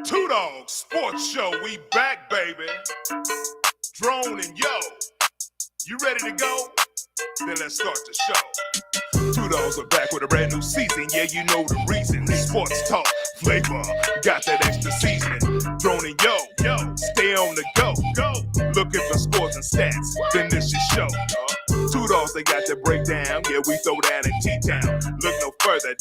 Two Dawgs Sports Show, we back, baby. Drone and Yo, you ready to go? Then let's start the show. Two Dawgs are back with a brand new season. Yeah, you know the reason. Sports talk, flavor, got that extra seasoning. Drone and Yo, stay on the go. Looking for scores and stats, then this your show. Two Dawgs, they got the breakdown. Yeah, we throw down in T-Town. Look no further,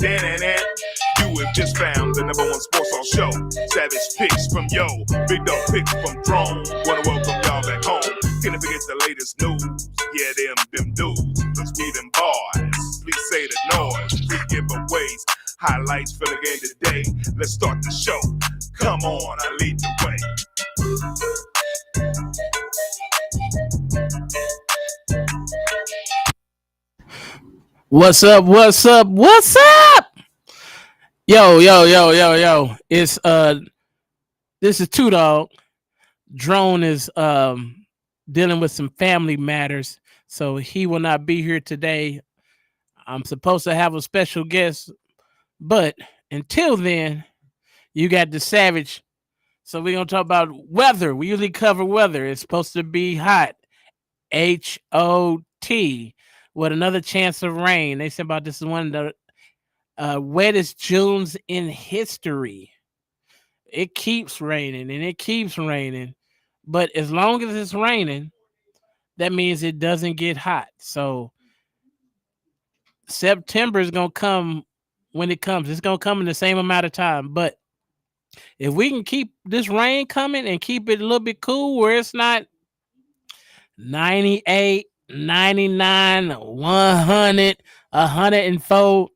you have just found the #1 sports talk show. Savage picks from Yo, big dog picks from Drone. Wanna welcome y'all back home. Can't forget the latest news. Yeah, them dudes. Let's be them boys. Please say the noise. Free giveaways. Highlights for the game today. Let's start the show. Come on, I lead the way. What's up? What's up? What's up? Yo. It's this is Two Dawg. Drone is dealing with some family matters, so he will not be here today. I'm supposed to have a special guest, but until then, you got the Savage. So we're gonna talk about weather. We usually cover weather. It's supposed to be hot. HOT. With another chance of rain. They said about this is one of the wettest Junes in history. It keeps raining and it keeps raining. But as long as it's raining, that means it doesn't get hot. So September is going to come when it comes. It's going to come in the same amount of time. But if we can keep this rain coming and keep it a little bit cool where it's not 98, 99, 100, 104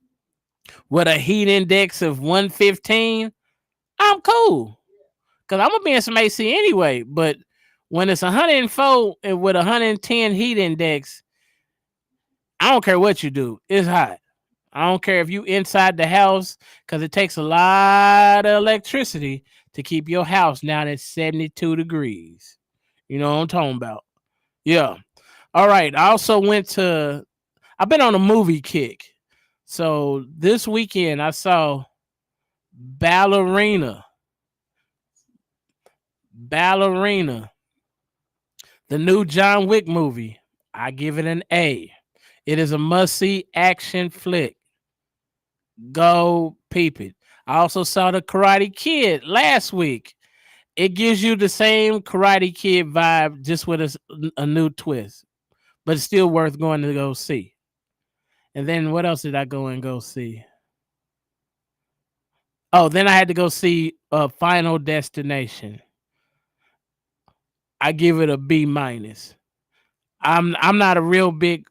with a heat index of 115, I'm cool. Because I'm going to be in some AC anyway. But when it's 104 and with 110 heat index, I don't care what you do. It's hot. I don't care if you inside the house because it takes a lot of electricity to keep your house down at 72 degrees. You know what I'm talking about? Yeah. All right. I've been on a movie kick. So this weekend I saw Ballerina, the new John Wick movie. I give it an A. It is a must-see action flick. Go peep it. I also saw the Karate Kid last week. It gives you the same Karate Kid vibe, just with a new twist. But it's still worth going to go see. And then what else did I go see? Oh, then I had to go see Final Destination. I give it a B minus. I'm not a real big.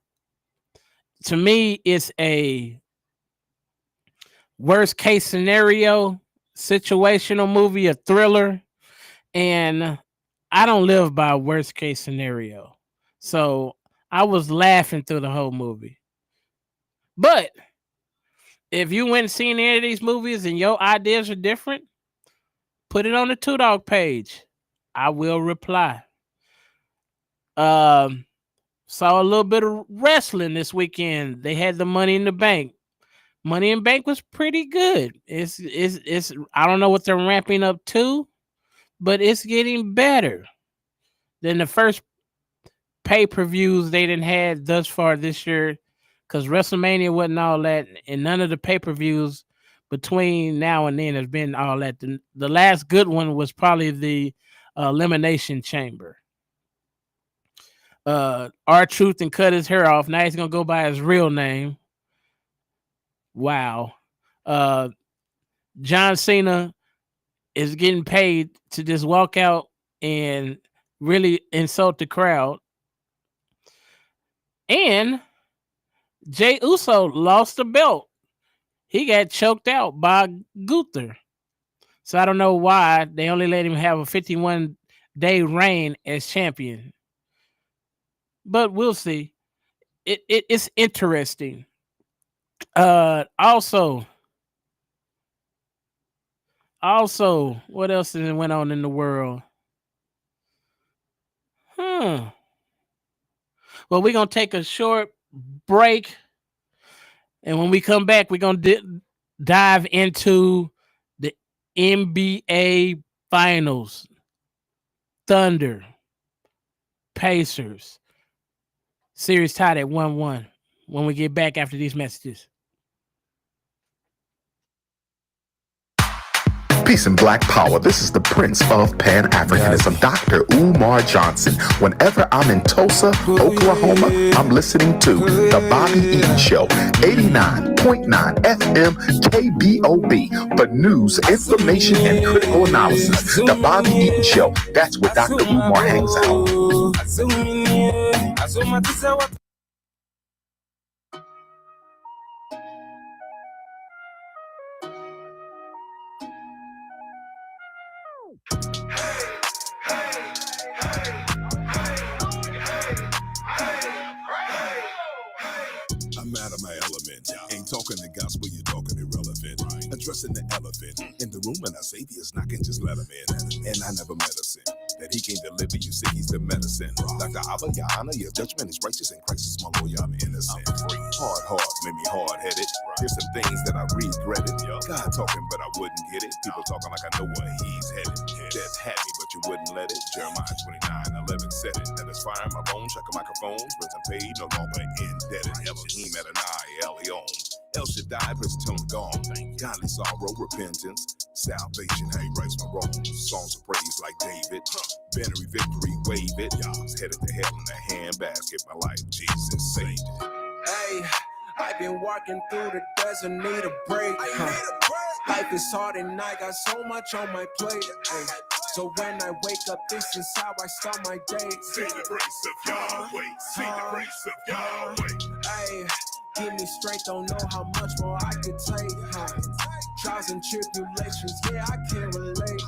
To me, it's a worst case scenario situational movie, a thriller, and I don't live by worst case scenario. So I was laughing through the whole movie. But if you went and seen any of these movies and your ideas are different, put it on the Two Dawg page. I will reply. Saw a little bit of wrestling this weekend. They had the Money in the Bank. Money in Bank was pretty good. It's I don't know what they're ramping up to, but it's getting better than the first pay-per-views they didn't had thus far this year, because WrestleMania wasn't all that, and none of the pay-per-views between now and then has been all that. The last good one was probably the Elimination Chamber. R-Truth and cut his hair off. Now he's gonna go by his real name. Wow. John Cena is getting paid to just walk out and really insult the crowd. And Jey Uso lost the belt. He got choked out by Gunther. So I don't know why they only let him have a 51-day reign as champion. But we'll see. It's interesting. Also, what else went on in the world? Well, we're going to take a short break. And when we come back, we're going to dive into the NBA Finals. Thunder. Pacers. Series tied at 1-1 when we get back after these messages. Peace and Black Power. This is the Prince of Pan-Africanism, Dr. Umar Johnson. Whenever I'm in Tulsa, Oklahoma, I'm listening to The Bobby Eaton Show, 89.9 FM KBOB, for news, information, and critical analysis. The Bobby Eaton Show, that's where Dr. Umar hangs out. I'm out of my element. Ain't talking the gospel, you're talking irrelevant. Addressing the elephant in the room, and our Savior's knocking, just let him in. And I never met a sin that he can't deliver. You say he's the medicine. Dr. Abba, your honor, your judgment is righteous, and Christ is my lawyer. I'm innocent. Hard heart, made me hard headed. There's some things that I regretted. God talking, but I wouldn't get it. People talking like I know where he's headed. Death had me, but you wouldn't let it. Jeremiah 29:11 said it. That is fire in my bones, check microphones, rent and paid, no longer indebted. Elohim Adonai, Elion. El Shaddai, prison till I'm gone. Godly sorrow, repentance, salvation. Hey, rights my wrongs. Songs of praise like David. Bannery victory, wave it. Y'all's headed to hell in a handbasket. My life, Jesus saved it. Hey, I've been walking through the desert, need a break. Life is hard and I got so much on my plate. Hey. So when I wake up, this is how I start my day. See the grace of Yahweh. See the grace of Yahweh. Hey, give me strength, don't know how much more I could take. Trials and tribulations, yeah, I can relate.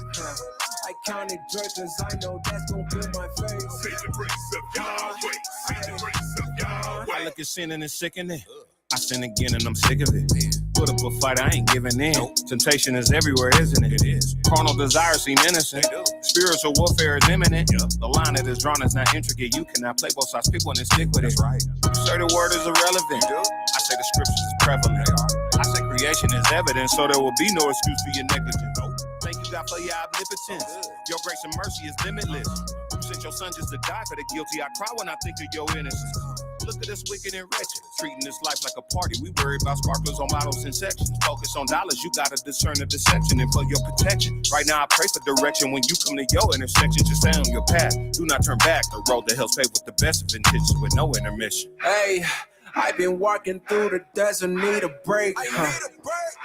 I counted joy cause I know that's gonna build my faith. See the grace of Yahweh. See the grace of Yahweh. I look at sin and it's sickening. I sin again and I'm sick of it. Put up a fight, I ain't giving in. Temptation is everywhere, isn't it? It is. Carnal desires seem innocent. Spiritual warfare is imminent. The line that is drawn is not intricate. You cannot play both sides, pick one and stick with it. Right. Say the word is irrelevant. I say the scriptures is prevalent. I say creation is evidence, so there will be no excuse for your negligence. Thank you, God, for your omnipotence. Your grace and mercy is limitless. You sent your son just to die for the guilty. I cry when I think of your innocence. Look at us wicked and wretched, treating this life like a party. We worry about sparklers on bottles and sections. Focus on dollars, you gotta discern the deception. And for your protection, right now I pray for direction. When you come to your intersection, just stay on your path. Do not turn back. The road that helps paved with the best of intentions with no intermission. Hey, I've been walking through the desert, need a break.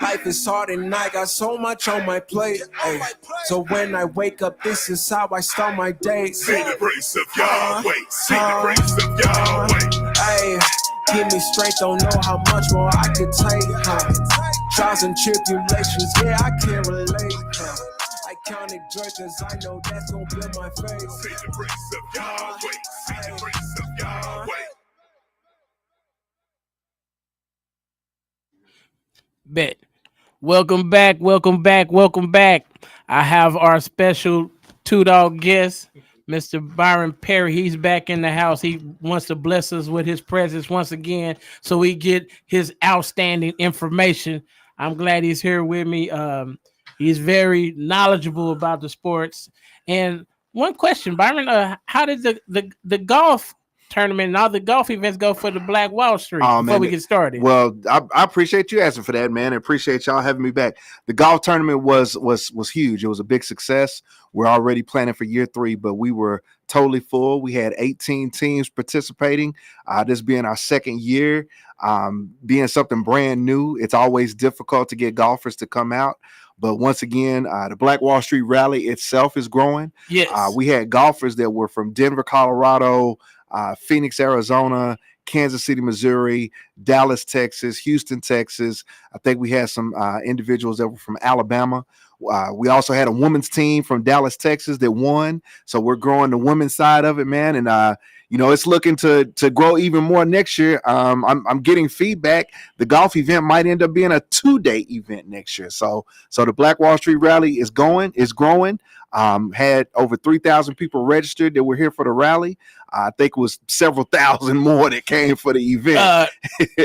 Life is hard and I got so much on my plate. Hey. So when I wake up, this is how I start my day. See the grace of Yahweh. See the grace of Yahweh. Hey, give me strength, don't know how much more I could take. Trials and tribulations, yeah, I can relate. I counted joy cause I know that's gonna build my faith. See the grace of Yahweh. See the grace of Yahweh. Bet. Welcome back. I have our special two-dog guest, Mr. Byron Perry. He's back in the house. He wants to bless us with his presence once again so we get his outstanding information. I'm glad he's here with me. He's very knowledgeable about the sports. And one question, Byron, how did the golf tournament and all the golf events go for the Black Wall Street before we get started? Well, I appreciate you asking for that, man. I appreciate y'all having me back. The golf tournament was huge. It was a big success. We're already planning for year 3, but we were totally full. We had 18 teams participating. This being our second year, being something brand new, it's always difficult to get golfers to come out. But once again, the Black Wall Street Rally itself is growing. Yes. We had golfers that were from Denver, Colorado, Phoenix, Arizona, Kansas City, Missouri, Dallas, Texas, Houston, Texas. I think we had some individuals that were from Alabama. We also had a women's team from Dallas, Texas that won. So we're growing the women's side of it, man. And, it's looking to grow even more next year. I'm getting feedback. The golf event might end up being a 2-day event next year. So the Black Wall Street Rally is growing. Had over 3,000 people registered that were here for the rally. I think it was several thousand more that came for the event.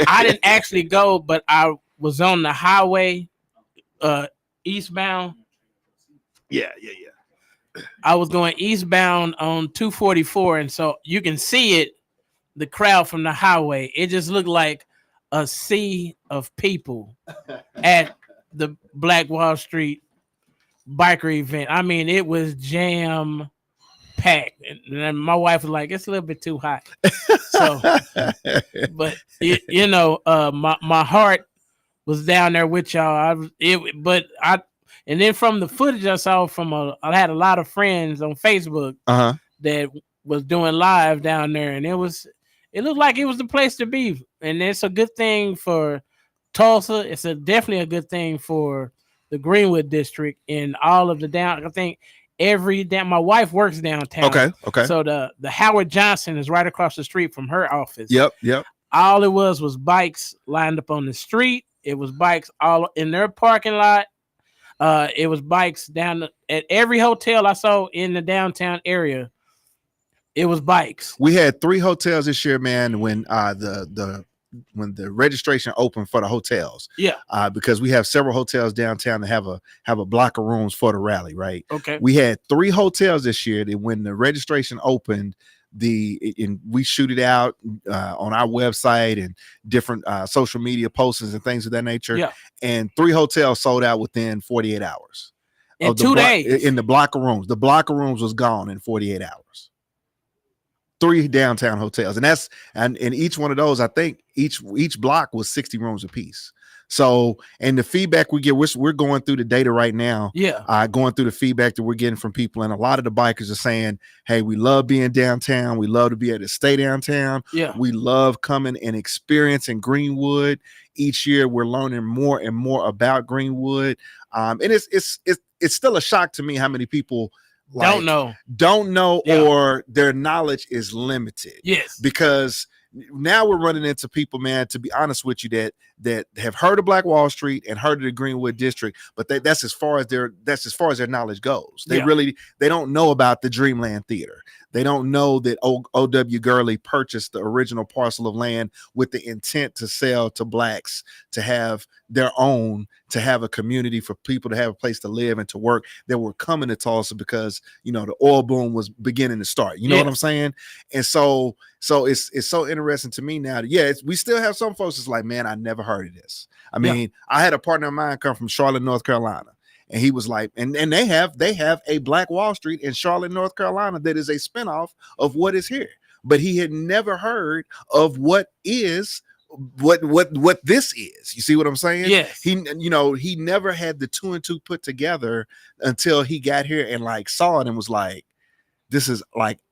I didn't actually go, but I was on the highway eastbound, Yeah. I was going eastbound on 244, and so you can see it, the crowd from the highway. It just looked like a sea of people at the Black Wall Street biker event. I mean, it was jam packed, and then my wife was like, "It's a little bit too hot." So, but my heart was down there with y'all. And then from the footage I saw I had a lot of friends on Facebook that was doing live down there, and it looked like it was the place to be. And it's a good thing for Tulsa. It's definitely a good thing for the Greenwood district and all of the down. I think my wife works downtown. Okay. So the Howard Johnson is right across the street from her office. Yep. All it was bikes lined up on the street. It was bikes all in their parking lot. It was bikes down at every hotel I saw in the downtown area. It was bikes. We had 3 hotels this year, man, when when the registration opened for the hotels. Yeah. Because we have several hotels downtown that have a block of rooms for the rally, right? Okay. We had 3 hotels this year that when the registration opened, we shoot it out on our website and different social media postings and things of that nature. Yeah. And 3 hotels sold out within 48 hours. In 2 days. In the block of rooms. The block of rooms was gone in 48 hours. 3 downtown hotels. And in each one of those, I think each block was 60 rooms apiece. So, and the feedback we get, we're going through the data right now. Yeah. Going through the feedback that we're getting from people. And a lot of the bikers are saying, hey, we love being downtown. We love to be able to stay downtown. Yeah. We love coming and experiencing Greenwood. Each year we're learning more and more about Greenwood. And it's still a shock to me how many people don't know Yeah. or their knowledge is limited. Yes. Because now we're running into people, man, to be honest with you, that have heard of Black Wall Street and heard of the Greenwood district, but that's as far as their knowledge goes. They don't know about the Dreamland Theater. They don't know that O.W. Gurley purchased the original parcel of land with the intent to sell to blacks, to have their own, to have a community for people to have a place to live and to work, that were coming to Tulsa because, the oil boom was beginning to start. You know what I'm saying? And so it's so interesting to me now. We still have some folks that's like, man, I never heard of this. I mean, I had a partner of mine come from Charlotte, North Carolina. And he was like, and they have a Black Wall Street in Charlotte, North Carolina, that is a spinoff of what is here. But he had never heard of what this is. You see what I'm saying? Yes. He never had the 2 and 2 put together until he got here and saw it and was like, this is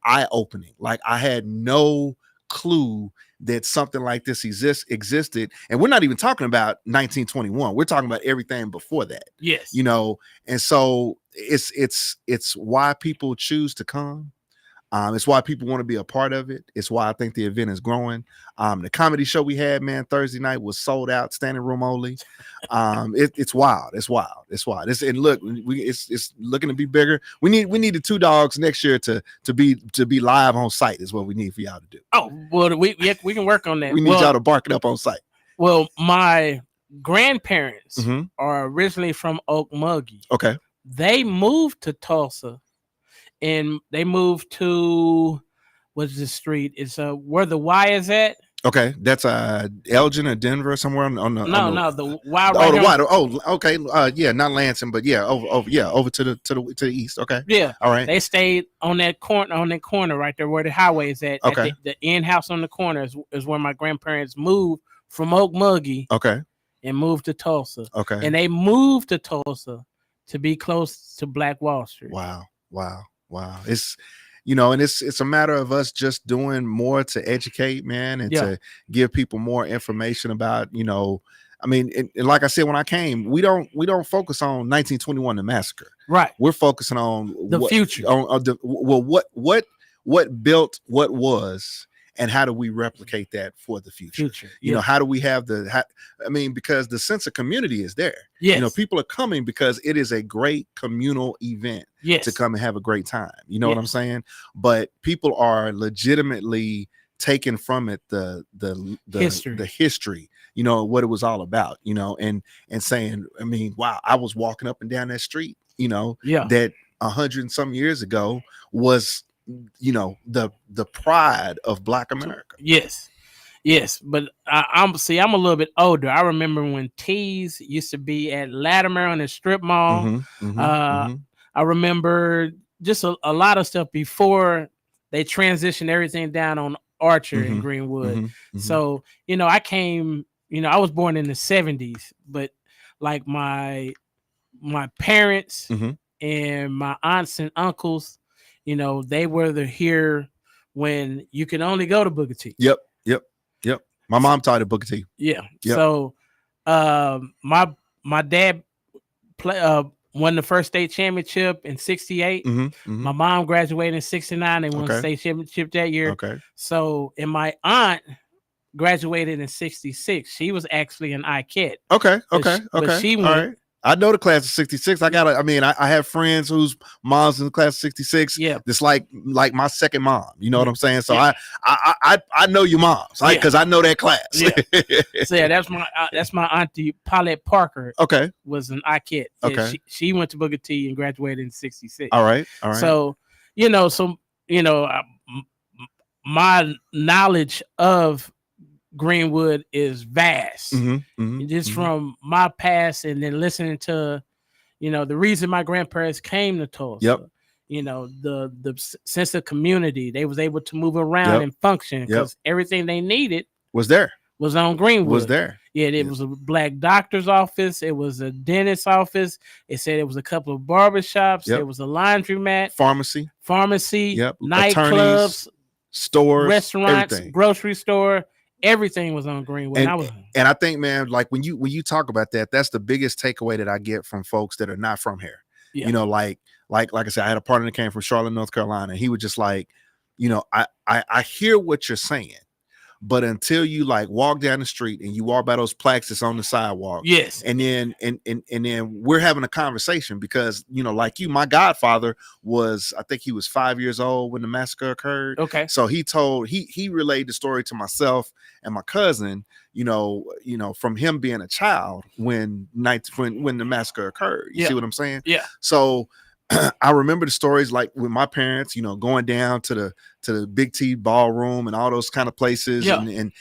eye-opening. I had no clue that something like this existed. And we're not even talking about 1921. We're talking about everything before that. Yes. And so it's why people choose to come. It's why people want to be a part of it. It's why I think the event is growing. The comedy show we had, man, Thursday night was sold out, standing room only. It's wild. It's wild. And look, it's looking to be bigger. We need the 2 Dawgs next year to be live on site is what we need for y'all to do. Oh, well, we can work on that. We need y'all to bark it up on site. Well, my grandparents are originally from Okmulgee. Okay. They moved to Tulsa. And they moved to what's the street? It's where the Y is at. Okay, that's Elgin or Denver somewhere on the the Y. The Y. Oh, okay. Not Lansing, but over to the east. Okay. Yeah. All right. They stayed on that corner right there where the highway is at. Okay. The inn house on the corner is where my grandparents moved from Okmulgee. Okay. And moved to Tulsa. Okay. And they moved to Tulsa to be close to Black Wall Street. Wow. It's and it's a matter of us just doing more to educate, man, and to give people more information about, I mean, and like I said, when I came, we don't focus on 1921, the massacre. Right. We're focusing on the future. What built what was, and how do we replicate that for the future? How do we have because the sense of community is there. Yes. People are coming because it is a great communal event to come and have a great time. You know what I'm saying? But people are legitimately taking from it the history. you know, what it was all about, you know, and saying, I mean, wow, I was walking up and down that street, you know, that 100 and some years ago was, you know, the pride of Black America. Yes, but I'm a little bit older. I remember when Tees used to be at Latimer on the strip mall. I remember just a lot of stuff before they transitioned everything down on Archer and Greenwood. So, you know, I came, you know, I was born in the 70s, but like my parents and my aunts and uncles, you know, they were here when you can only go to Booker T. Yep. My mom taught at Booker T. Yeah. So my dad won the first state championship in 68. My mom graduated in 69. They won the state championship that year. So, and my aunt graduated in 66. She was actually an ICAT. But she went. All right. I know the class of 66. I have friends whose moms in the class of 66. Yeah. It's like my second mom. You know what I'm saying? So I know your moms, right? Because I know that class. So that's my auntie Paulette Parker. Was an ICAT. She went to Booker T and graduated in 66. All right. So, my knowledge of Greenwood is vast. Just from my past, and then listening to, the reason my grandparents came to Tulsa. The sense of community. They was able to move around and function because everything they needed was on Greenwood. Was there. It was a Black doctor's office. It was a dentist's office. It said it was a couple of barbershops. There was a laundromat, pharmacy, nightclubs, stores, restaurants, everything. Grocery store. Everything was on Greenwood. And I think, man, like when you talk about that, that's the biggest takeaway that I get from folks that are not from here. Like I said, I had a partner that came from Charlotte, North Carolina. He was just like, I hear what you're saying, but until you like walk down the street and you walk by those plaques that's on the sidewalk, and then we're having a conversation because like you, my godfather was, I think he was 5 years old when the massacre occurred. So he relayed the story to myself and my cousin, from him being a child when the massacre occurred. You see what I'm saying? So I remember the stories like with my parents, going down to the Big T ballroom and all those kind of places. And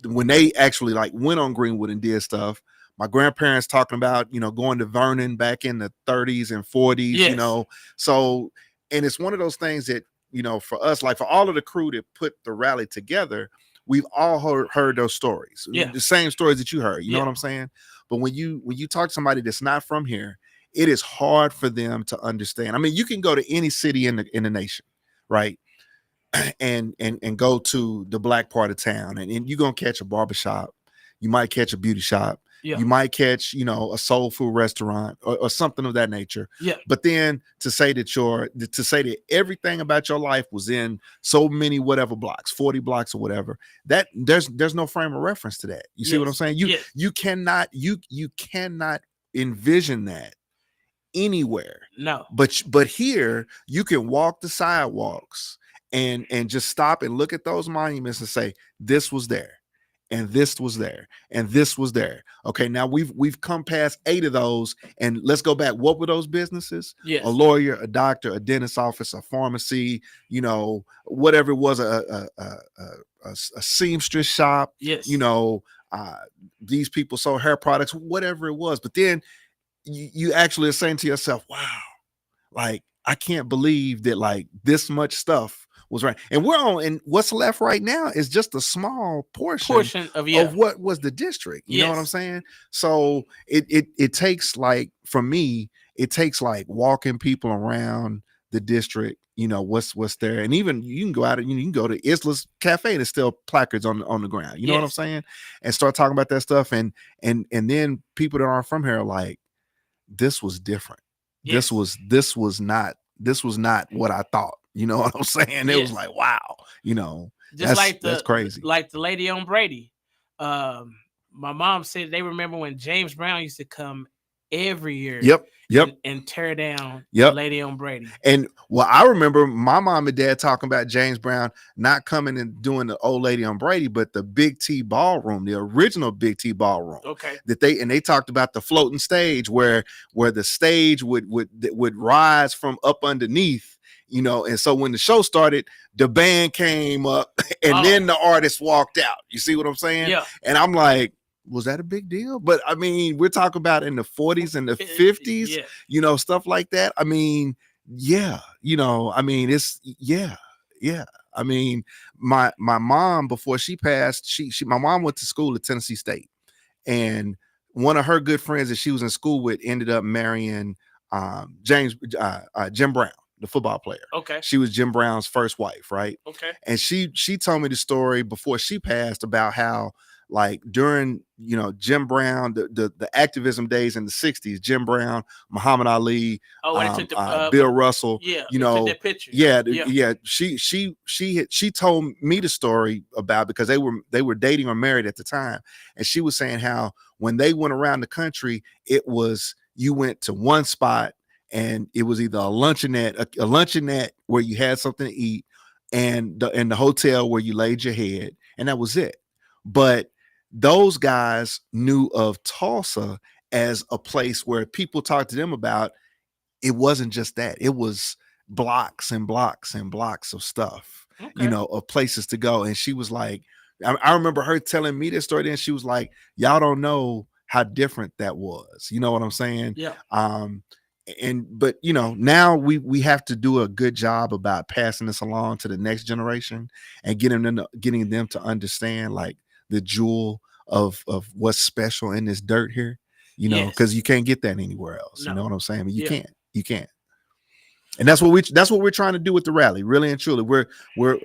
when they actually like went on Greenwood and did stuff, my grandparents talking about, going to Vernon back in the 30s and 40s, so, and it's one of those things that, for us, like for all of the crew that put the rally together, we've all heard those stories, the same stories that you heard, you know what I'm saying? But when you talk to somebody that's not from here, it is hard for them to understand. I mean, you can go to any city in the nation, right? And go to the Black part of town, and you're gonna catch a barbershop, you might catch a beauty shop, you might catch, a soul food restaurant or something of that nature. But then to say that everything about your life was in so many whatever blocks, 40 blocks or whatever, that there's no frame of reference to that. You see what I'm saying? You cannot envision that anywhere. No. But here you can walk the sidewalks and just stop and look at those monuments and say, this was there, and this was there, and this was there. Okay, now we've come past 8 of those, and let's go back. What were those businesses? A lawyer, a doctor, a dentist office, a pharmacy, whatever it was, a seamstress shop. These people sold hair products, whatever it was. But then you actually are saying to yourself, wow, like I can't believe that like this much stuff was right. And and what's left right now is just a small portion of what was the district. You know what I'm saying? So it takes, like, for me, it takes like walking people around the district, what's there. And even you can go out and you can go to Isla's Cafe and there's still placards on the ground. You know what I'm saying? And start talking about that stuff. And then people that aren't from here are like, this was different. This was not what I thought. You know what I'm saying? It was like, wow, that's crazy. Like the lady on Brady. My mom said they remember when James Brown used to come every year. Yep. And tear down Yep. Lady on Brady. And well, I remember my mom and dad talking about James Brown not coming and doing the old lady on Brady, but the Big T ballroom, the original Big T ballroom. Okay. They talked about the floating stage where the stage would rise from up underneath, you know. And so when the show started, the band came up and then the artist walked out. You see what I'm saying? Yeah. And I'm like, was that a big deal? But I mean, we're talking about in the 40s and the 50s, you know, stuff like that. I mean, yeah, you know, I mean, it's yeah. I mean, my mom, before she passed, my mom went to school at Tennessee State, and one of her good friends that she was in school with ended up marrying Jim Brown, the football player. Okay. She was Jim Brown's first wife, right? Okay. And she told me the story before she passed about how, like, during, you know, Jim Brown, the activism days in the 60s, Jim Brown, Muhammad Ali, Bill Russell, you know, that picture. She told me the story about, because they were dating or married at the time, and she was saying how when they went around the country, it was, you went to one spot and it was either a luncheonette where you had something to eat, and the hotel where you laid your head, and that was it. But those guys knew of Tulsa as a place where people talked to them about, it wasn't just that, it was blocks and blocks and blocks of stuff, you know, of places to go. And she was like, I remember her telling me this story, then she was like, y'all don't know how different that was. You know what I'm saying? Yeah. But you know, now we have to do a good job about passing this along to the next generation and getting them to understand, like, the jewel of what's special in this dirt here, you know, because you can't get that anywhere else. No. You know what I'm saying? I mean, you can't. And that's what we're trying to do with the rally, really and truly. We're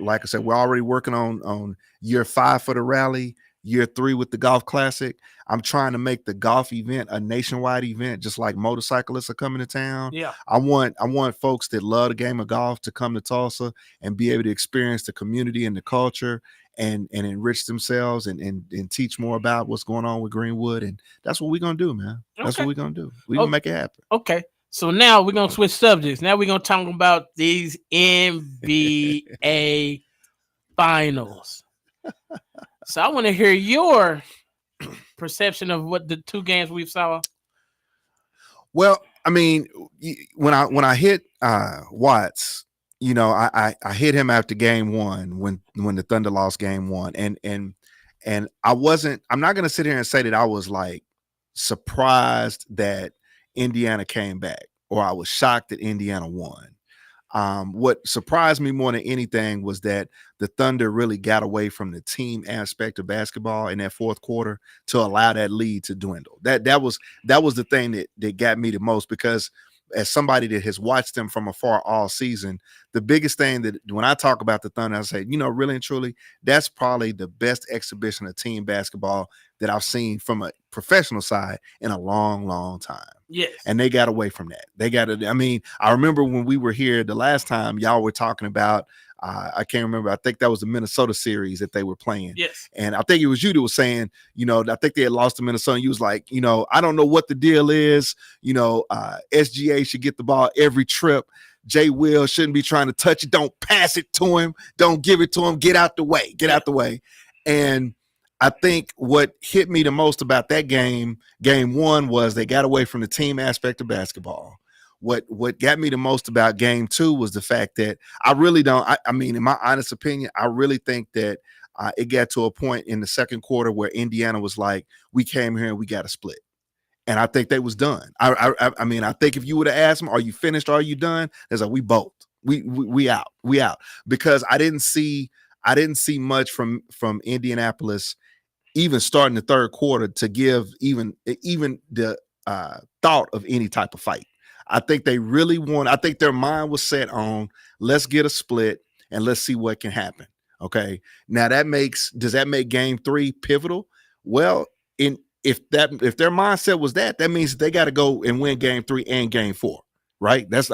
like I said, we're already working on year 5 for the rally, year 3 with the golf classic. I'm trying to make the golf event a nationwide event, just like motorcyclists are coming to town. Yeah. I want folks that love the game of golf to come to Tulsa and be able to experience the community and the culture and enrich themselves and teach more about what's going on with Greenwood. And that's what we're gonna do, man. That's what we're gonna do. We're gonna make it happen. Okay. So now we're gonna switch subjects. Now we're gonna talk about these NBA finals. So I want to hear your perception of what the 2 games we saw. Well, I mean, when I hit Watts, you know, I hit him after game 1 when the Thunder lost game 1, and I'm not gonna sit here and say that I was like surprised that Indiana came back, or I was shocked that Indiana won. What surprised me more than anything was that the Thunder really got away from the team aspect of basketball in that fourth quarter to allow that lead to dwindle. That was the thing that got me the most, because as somebody that has watched them from afar all season, the biggest thing that when I talk about the Thunder, I say, you know, really and truly, that's probably the best exhibition of team basketball that I've seen from a professional side in a long, long time. Yes. And they got away from that. I mean, I remember when we were here the last time, y'all were talking about, I can't remember. I think that was the Minnesota series that they were playing. Yes. And I think it was you that was saying, you know, I think they had lost to Minnesota. And you was like, you know, I don't know what the deal is. You know, SGA should get the ball every trip. Jay Will shouldn't be trying to touch it. Don't pass it to him. Don't give it to him. Get out the way. Get out the way. And I think what hit me the most about that game 1, was they got away from the team aspect of basketball. What got me the most about game 2 was the fact that I really don't. I mean, in my honest opinion, I really think that it got to a point in the second quarter where Indiana was like, we came here and we got to split. And I think they was done. I mean, I think if you would have asked them, are you finished? Are you done? There's like, we both. We out. We out. Because I didn't see much from Indianapolis even starting the third quarter to give even the thought of any type of fight. I think they really I think their mind was set on, let's get a split and let's see what can happen. Okay. Now does that make game 3 pivotal? Well, if their mindset was that means they got to go and win game 3 and game 4. Right. If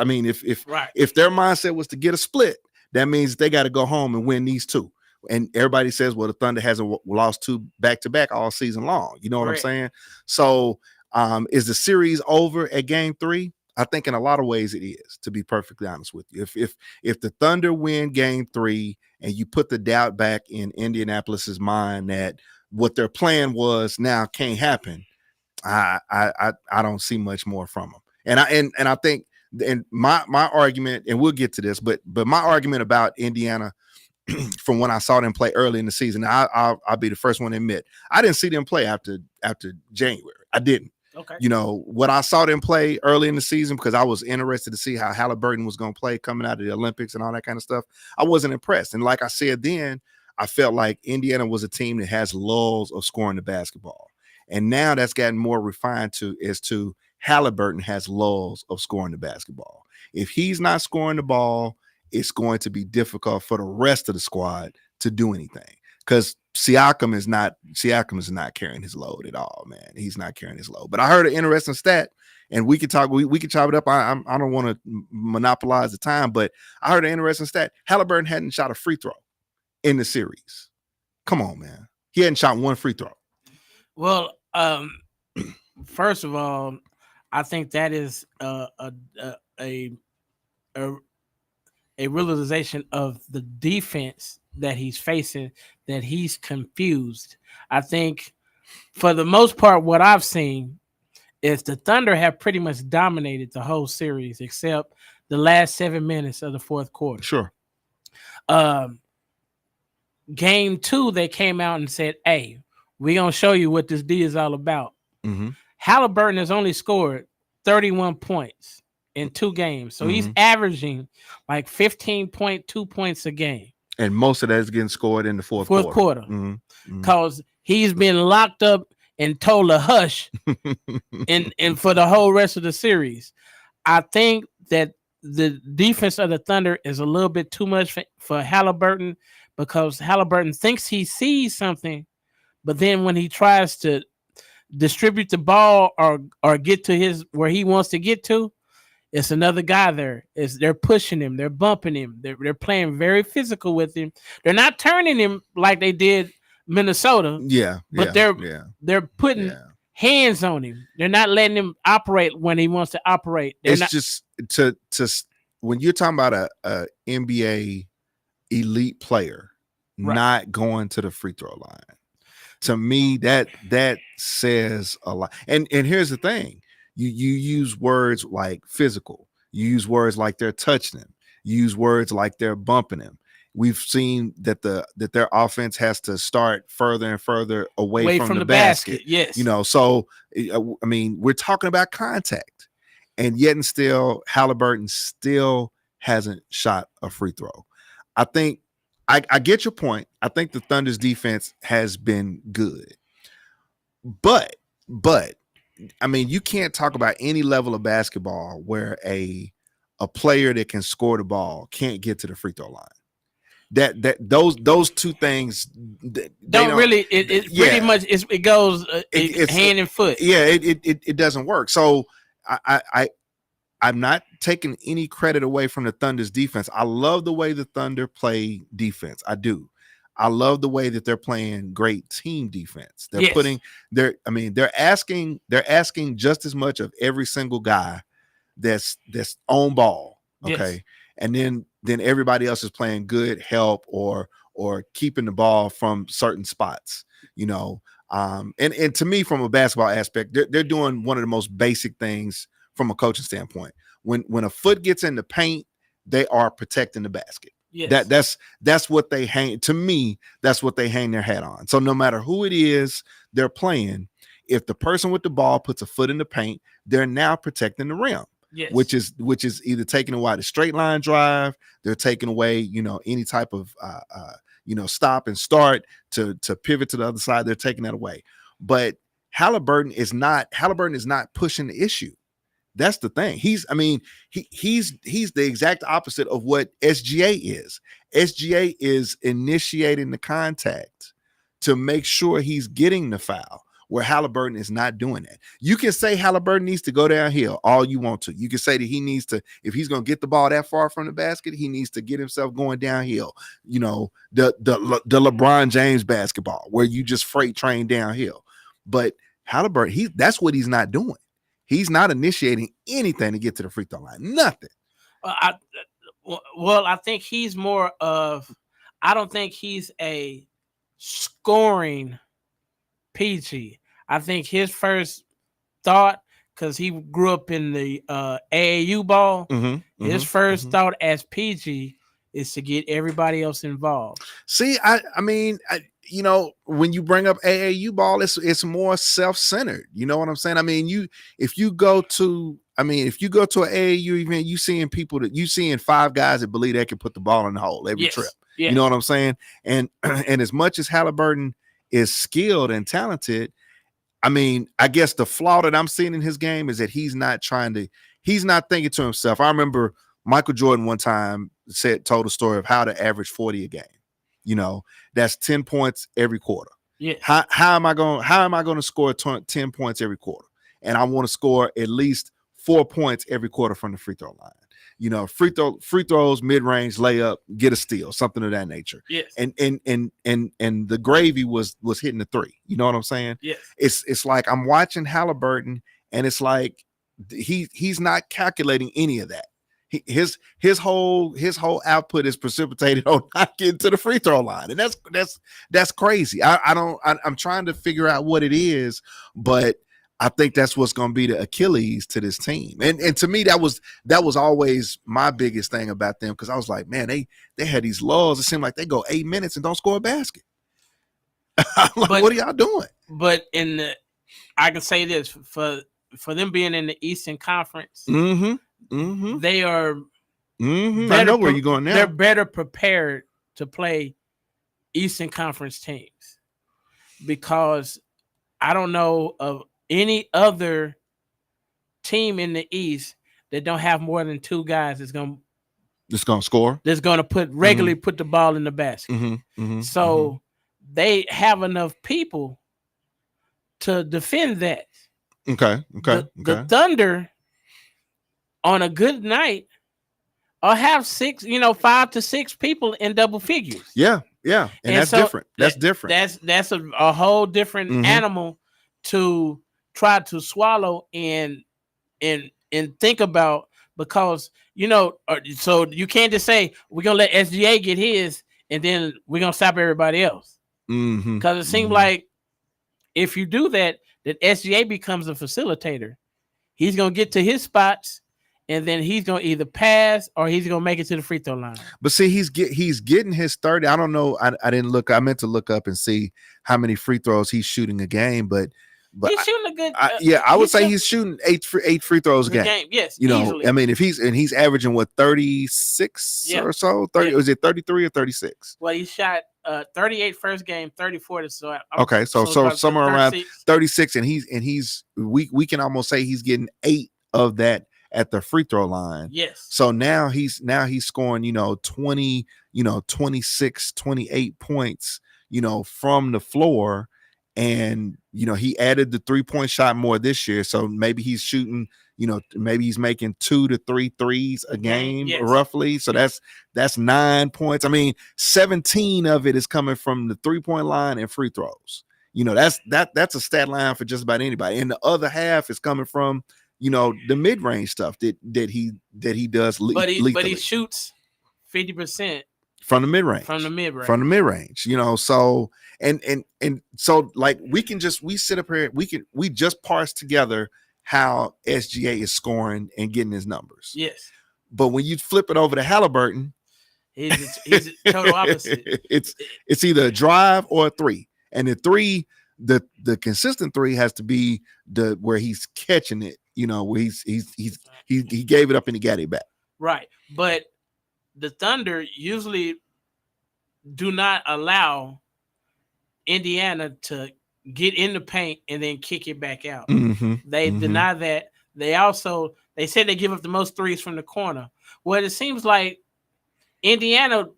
their mindset was to get a split, that means they got to go home and win these 2. And everybody says, well, the Thunder hasn't lost 2 back-to-back all season long. You know what I'm saying? So Is the series over at game 3? I think in a lot of ways it is, to be perfectly honest with you. If the Thunder win game 3 and you put the doubt back in Indianapolis's mind that what their plan was now can't happen, I don't see much more from them. And I think, and my argument, and we'll get to this, but my argument about Indiana from when I saw them play early in the season, I'll be the first one to admit I didn't see them play after January. I didn't. Okay. You know, what I saw them play early in the season, because I was interested to see how Halliburton was going to play coming out of the Olympics and all that kind of stuff, I wasn't impressed. And like I said then, I felt like Indiana was a team that has lulls of scoring the basketball. And now that's gotten more refined to Halliburton has lulls of scoring the basketball. If he's not scoring the ball, it's going to be difficult for the rest of the squad to do anything, because Siakam is not carrying his load at all, man. He's not carrying his load. But I heard an interesting stat, and we can talk. We can chop it up. I don't want to monopolize the time, but I heard an interesting stat. Halliburton hadn't shot a free throw in the series. Come on, man. He hadn't shot one free throw. Well, first of all, I think that is a realization of the defense that he's facing, that he's confused. I think for the most part, what I've seen is the Thunder have pretty much dominated the whole series except the last 7 minutes of the fourth quarter. Sure. Game 2, they came out and said, hey, we're going to show you what this D is all about. Mm-hmm. Halliburton has only scored 31 points in 2 games. So he's averaging like 15.2 points a game. And most of that is getting scored in the fourth quarter. Because he's been locked up and told to hush and for the whole rest of the series. I think that the defense of the Thunder is a little bit too much for Halliburton, because Halliburton thinks he sees something, but then when he tries to distribute the ball or get to where he wants to get to, it's another guy there. They're pushing him, they're bumping him, they're playing very physical with him. They're not turning him like they did Minnesota. But they're putting hands on him. They're not letting him operate when he wants to operate. Just to when you're talking about a NBA elite player not going to the free throw line, to me that says a lot. And here's the thing. You use words like physical. You use words like they're touching him. You use words like they're bumping him. We've seen that their offense has to start further and further away from the basket. Yes. You know, so I mean, we're talking about contact, and yet and still Halliburton still hasn't shot a free throw. I think I get your point. I think the Thunder's defense has been good, but I mean, you can't talk about any level of basketball where a player that can score the ball can't get to the free throw line. Those two things pretty much it goes hand and foot. Yeah, it doesn't work. So I'm not taking any credit away from the Thunder's defense. I love the way the Thunder play defense. I do. I love the way that they're playing great team defense. They're asking just as much of every single guy that's on ball. Okay. Yes. And then everybody else is playing good help or keeping the ball from certain spots, you know. And to me, from a basketball aspect, they're doing one of the most basic things from a coaching standpoint. When a foot gets in the paint, they are protecting the basket. Yes. That's what they hang. To me, that's what they hang their hat on. So no matter who it is they're playing, if the person with the ball puts a foot in the paint, they're now protecting the rim. Yes. Which is either taking away the straight line drive, they're taking away, you know, any type of stop and start to pivot to the other side. They're taking that away. But Halliburton is not pushing the issue. That's the thing. He's the exact opposite of what SGA is. SGA is initiating the contact to make sure he's getting the foul, where Halliburton is not doing that. You can say Halliburton needs to go downhill all you want to. You can say that he needs to, if he's going to get the ball that far from the basket, he needs to get himself going downhill. You know, the LeBron James basketball, where you just freight train downhill. But Halliburton, that's what he's not doing. He's not initiating anything to get to the free throw line. Nothing. I think he's more of. I don't think he's a scoring PG. I think his first thought, because he grew up in the AAU ball, his first thought as PG is to get everybody else involved. See, I mean, you know, when you bring up AAU ball, it's more self-centered. You know what I'm saying? I mean, if you go to an AAU event, you seeing 5 guys that believe they can put the ball in the hole every trip. Yes. You know what I'm saying? And as much as Halliburton is skilled and talented, I mean, I guess the flaw that I'm seeing in his game is that he's not thinking to himself. I remember Michael Jordan one time told a story of how to average 40 a game. You know, that's 10 points every quarter. Yeah. How am I going to score 10 points every quarter? And I want to score at least 4 points every quarter from the free throw line. You know, free throws, mid-range, layup, get a steal, something of that nature. Yes. And the gravy was hitting the 3. You know what I'm saying? Yes. It's like I'm watching Halliburton, and it's like he's not calculating any of that. His whole output is precipitated on not getting to the free throw line, and that's crazy. I'm trying to figure out what it is, but I think that's what's going to be the Achilles to this team. And to me, that was always my biggest thing about them, because I was like, man, they had these laws. It seemed like they go 8 minutes and don't score a basket. I'm like, what are y'all doing? But I can say this for them being in the Eastern Conference, they are. I know where you're going now. They're better prepared to play Eastern Conference teams, because I don't know of any other team in the East that don't have more than 2 guys that's gonna score. That's gonna regularly put the ball in the basket. So they have enough people to defend that. Okay. The Thunder on a good night will have 5 to 6 people in double figures. Yeah. And that's so different. That's different. That's a whole different animal to try to swallow and think about, because so you can't just say we're gonna let SGA get his and then we're gonna stop everybody else, because it seems like if you do that SGA becomes a facilitator. He's gonna get to his spots, and then he's gonna either pass or he's gonna make it to the free throw line. But see, he's getting his 30. I don't know. I didn't look. I meant to look up and see how many free throws he's shooting a game, but he's shooting a good. I would say he's shooting eight free throws a game. Yes, you know, easily. I mean, he's averaging what, 36 or so. 30 was it 33 or 36? Well, he shot 38 first game, 34. So somewhere around 36, and we can almost say he's getting 8 of that at the free throw line. Yes. So now he's scoring 20, 26, 28 points, from the floor. And, he added the 3-point shot more this year. So maybe he's shooting, maybe he's making 2 to 3 threes a game, roughly. So that's 9 points. I mean, 17 of it is coming from the 3-point line and free throws. That's a stat line for just about anybody. And the other half is coming from, the mid-range stuff that he does. But he shoots 50%. From the mid-range. So and so, like, we sit up here, we just parse together how SGA is scoring and getting his numbers. Yes. But when you flip it over to Halliburton, he's a total opposite. It's either a drive or a 3. And the 3, the consistent 3 has to be where he's catching it, where he gave it up and he got it back. Right. But the Thunder usually do not allow Indiana to get in the paint and then kick it back out. They deny that. They said they give up the most threes from the corner. Well, it seems like Indiana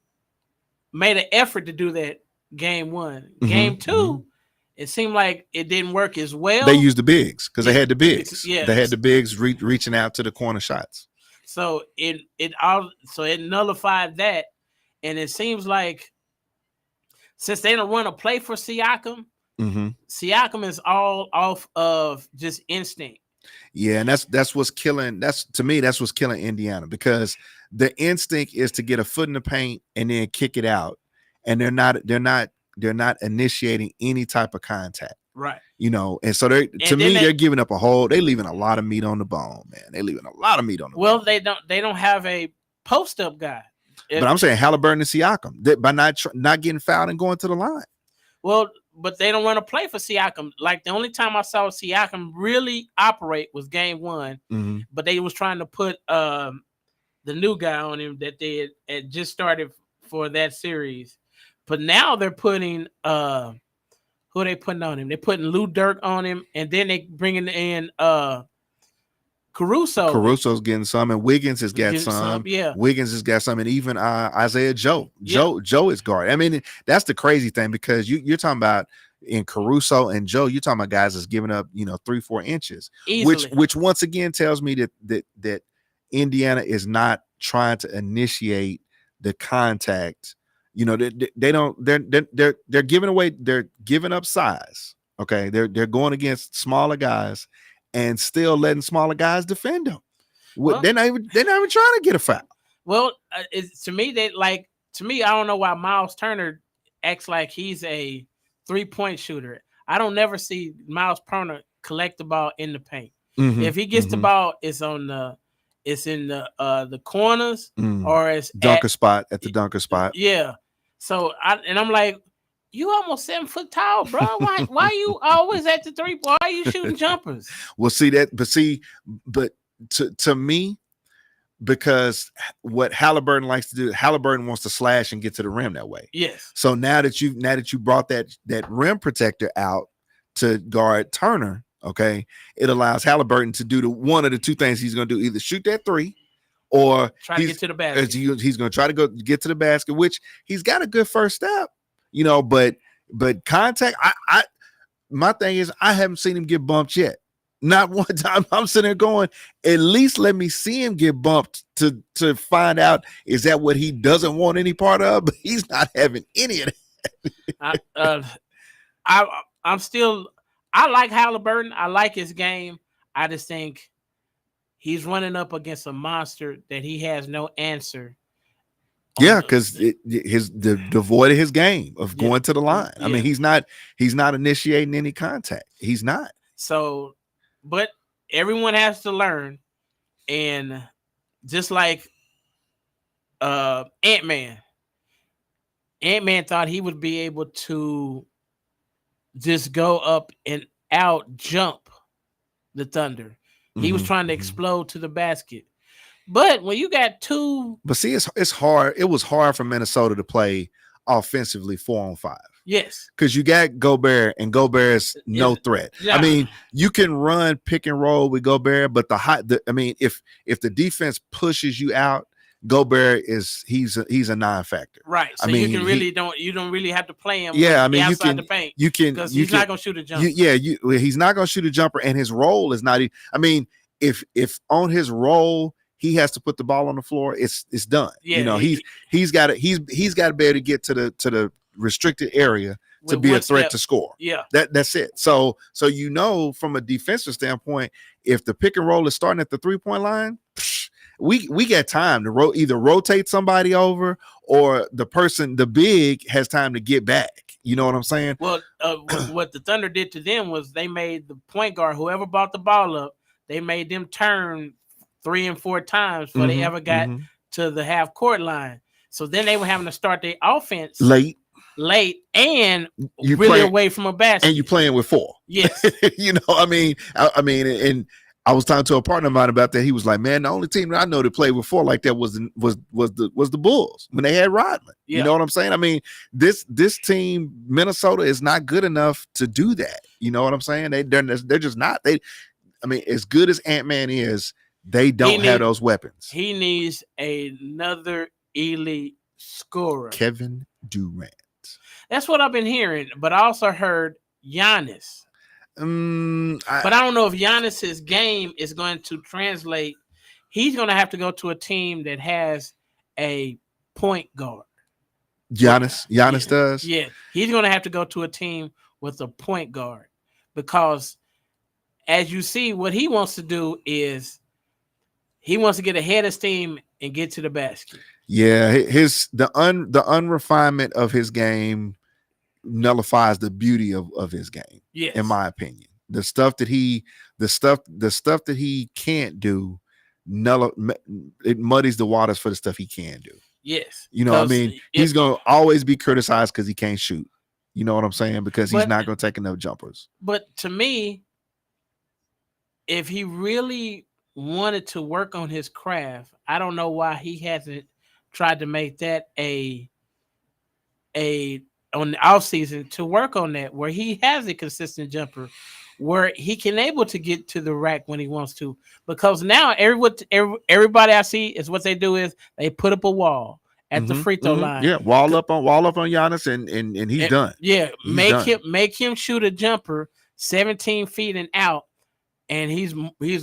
made an effort to do that game 1. Game 2, it seemed like it didn't work as well. They used the bigs because they had the bigs. Yeah. They had the bigs reaching out to the corner shots. So it nullified that, and it seems like since they don't run a play for Siakam, Siakam is all off of just instinct. Yeah, and that's what's killing. That's to me, that's what's killing Indiana, because the instinct is to get a foot in the paint and then kick it out, and they're not initiating any type of contact. Right. You know, and so they're giving up they're leaving a lot of meat on the bone, man. They're leaving a lot of meat on the bone. Well, they don't have a post up guy. But I'm saying Halliburton and Siakam by not getting fouled and going to the line. Well, but they don't run a play for Siakam. Like the only time I saw Siakam really operate was game 1, but they was trying to put the new guy on him that they had just started for that series. But now they're putting who are they putting on him? They're putting Lou Dirk on him, and then they bringing in Caruso. Caruso's getting some, and Wiggins has got some. Yeah, Wiggins has got some, and even Isaiah Joe. Joe is guard. I mean, that's the crazy thing, because you're talking about in Caruso and Joe, you're talking about guys that's giving up 3-4 inches, easily. which once again tells me that Indiana is not trying to initiate the contact. They're giving up size. Okay, they're going against smaller guys and still letting smaller guys defend them. Well, they're not even trying to get a foul. Well, to me, I don't know why Miles Turner acts like he's a 3-point shooter. I don't never see Miles Turner collect the ball in the paint. If he gets the ball, it's in the corners or it's dunker spot at the dunker spot. Yeah. So I'm like, you almost 7 foot tall, bro. Why you always at the 3? Why are you shooting jumpers? Well, but to me, because what Halliburton likes to do, Halliburton wants to slash and get to the rim that way. Yes. So now that you brought that rim protector out to guard Turner, okay, it allows Halliburton to do one of the two things he's going to do: either shoot that 3, or try to get to the basket. He's going to try to get to the basket, which he's got a good first step, but contact. My thing is, I haven't seen him get bumped yet. Not one time. I'm sitting there going, at least let me see him get bumped to find out, is that what he doesn't want any part of? But he's not having any of that. I like Halliburton. I like his game. I just think he's running up against a monster that he has no answer. Yeah, because the void of his game of going to the line. I mean, he's not initiating any contact. He's not. So, but everyone has to learn, and just like Ant-Man thought he would be able to just go up and out jump the Thunder. He was trying to explode to the basket. But when you got two, but see, it's hard. It was hard for Minnesota to play offensively 4-on-5. Yes, because you got Gobert, and Gobert is no threat. Yeah. I mean, you can run pick and roll with Gobert, but if the defense pushes you out, Gobert he's a non-factor. Right. So you don't really have to play him. Yeah, I mean, outside the paint. Because he's not going to shoot a jumper. He's not going to shoot a jumper, and his role is not. I mean, if on his role he has to put the ball on the floor, it's done. Yeah, he's got to be able to get to the restricted area to be a threat to score. Yeah, that's it. So from a defensive standpoint, if the pick and roll is starting at the 3-point line, we got time to either rotate somebody over, or the big has time to get back. You know what I'm saying? Well, what the Thunder did to them was they made the point guard, whoever brought the ball up, they made them turn 3 and 4 times before they ever got to the half court line. So then they were having to start their offense late, and away from a basket. And you playing with 4. Yes. I mean, and I was talking to a partner of mine about that. He was like, "Man, the only team that I know that played with 4 like that was the Bulls when they had Rodman." Yeah. You know what I'm saying? I mean, this team, Minnesota, is not good enough to do that. You know what I'm saying? They're just not. As good as Ant-Man is, they don't have those weapons. He needs another elite scorer. Kevin Durant. That's what I've been hearing, but I also heard Giannis. But I don't know if Giannis's game is going to translate. He's going to have to go to a team that has a point guard. Giannis does? Yeah. He's going to have to go to a team with a point guard, because as you see, what he wants to do is he wants to get ahead of steam and get to the basket. Yeah, the unrefinement of his game nullifies the beauty of his game, Yes. in my opinion. The stuff that he can't do, it muddies the waters for the stuff he can do. Yes. You know what I mean? He's going to always be criticized because he can't shoot. You know what I'm saying? Because he's not going to take enough jumpers. But to me, if he really wanted to work on his craft, I don't know why he hasn't tried to make that a on the off season to work on that, where he has a consistent jumper, where he can able to get to the rack when he wants to. Because now everybody I see is what they do is they put up a wall at the free throw line. Yeah, wall up on Giannis and he's done. Yeah, He's make him shoot a jumper 17 feet and out, and he's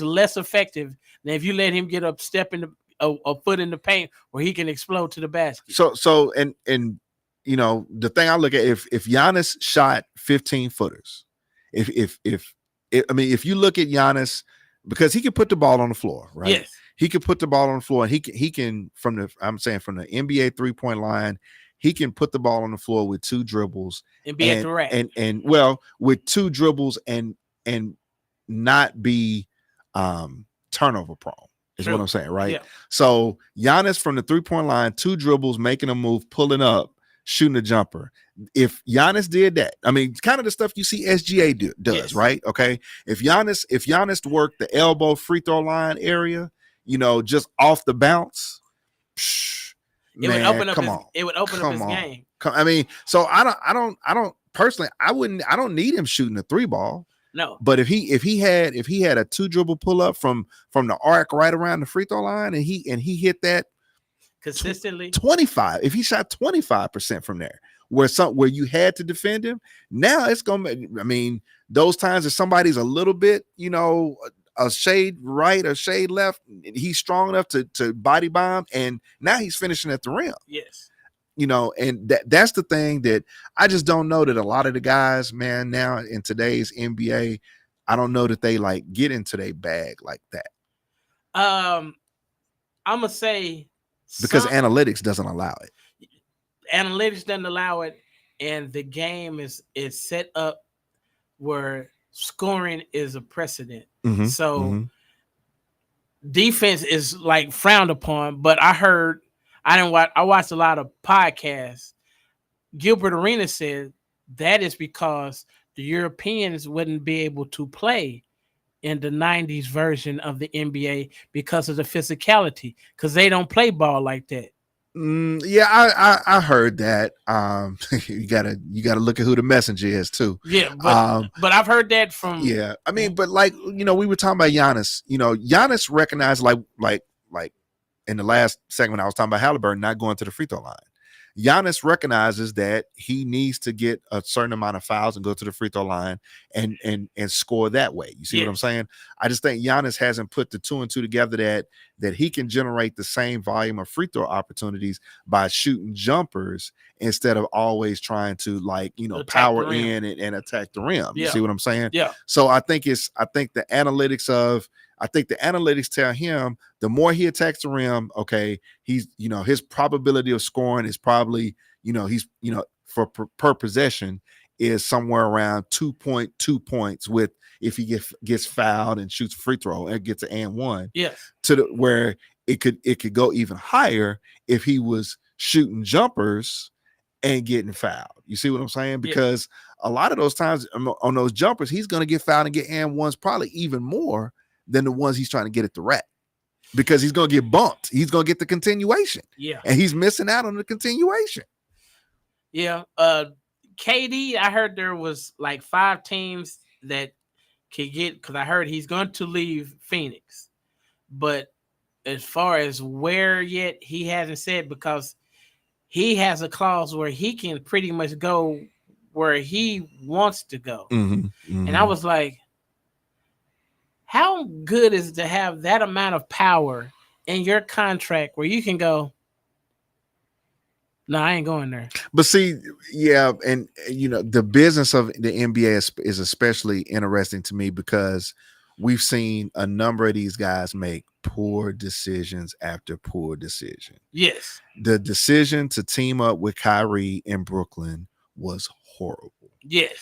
less effective than if you let him get up, step in a foot in the paint where he can explode to the basket. So and you know, the thing I look at, if Giannis shot 15 footers, if you look at Giannis, because he can put the ball on the floor, right? Yes. He can put the ball on the floor, and he can from the NBA 3-point line, he can put the ball on the floor with 2 dribbles and be at the rack. And with 2 dribbles and not be turnover prone. Is what I'm saying, right? Yeah. So Giannis from the 3-point line, 2 dribbles, making a move, pulling up, shooting a jumper. If Giannis did that, I mean, kind of the stuff you see SGA does, Yes. right? Okay. If Giannis worked the elbow free throw line area, you know, just off the bounce, It would open up his game. I mean, so I don't personally, I don't need him shooting a 3 ball. No. But if he had a 2 dribble pull up from the arc right around the free throw line, and he hit that consistently 25, if he shot 25% from there, where you had to defend him, now it's gonna, I mean, those times if somebody's a little bit, you know, a shade right or shade left, he's strong enough to body bomb, and now he's finishing at the rim. Yes. You know, and that's the thing that I just don't know, that a lot of the guys, man, now in today's NBA, I don't know that they like get into their bag like that. I'm gonna say because analytics doesn't allow it. Analytics doesn't allow it, and the game is set up where scoring is a precedent. Mm-hmm, so defense is like frowned upon. But I watched a lot of podcasts. Gilbert Arenas said that is because the Europeans wouldn't be able to play in the 90s version of the NBA because of the physicality, because they don't play ball like that. Yeah, I heard that. You gotta look at who the messenger is too. Yeah, but I've heard that from. Yeah, I mean, but like, you know, we were talking about Giannis. You know, Giannis recognized like in the last segment I was talking about Halliburton not going to the free throw line. Giannis recognizes that he needs to get a certain amount of fouls and go to the free throw line and score that way. You see what I'm saying? I just think Giannis hasn't put the 2 and 2 together that he can generate the same volume of free throw opportunities by shooting jumpers instead of always trying to, like, you know, power in and attack the rim. You see what I'm saying? Yeah. So I think the analytics tell him the more he attacks the rim, okay, he's, you know, his probability of scoring is probably, you know, he's, you know, per possession is somewhere around 2.2 points with if he gets fouled and shoots a free throw and gets an and one. Yes. To where it could go even higher if he was shooting jumpers and getting fouled. You see what I'm saying? Because a lot of those times on those jumpers, he's going to get fouled and get and ones probably even more than the ones he's trying to get at the rack, because he's going to get bumped. He's going to get the continuation. Yeah. And he's missing out on the continuation. Yeah. KD, I heard there was like 5 teams that could get, because I heard he's going to leave Phoenix. But as far as where yet, he hasn't said, because he has a clause where he can pretty much go where he wants to go. And I was like, how good is it to have that amount of power in your contract where you can go, No, I ain't going there. But see, yeah, and the business of the NBA is especially interesting to me because we've seen a number of these guys make poor decisions after poor decision. Yes. The decision to team up with Kyrie in Brooklyn was horrible. Yes.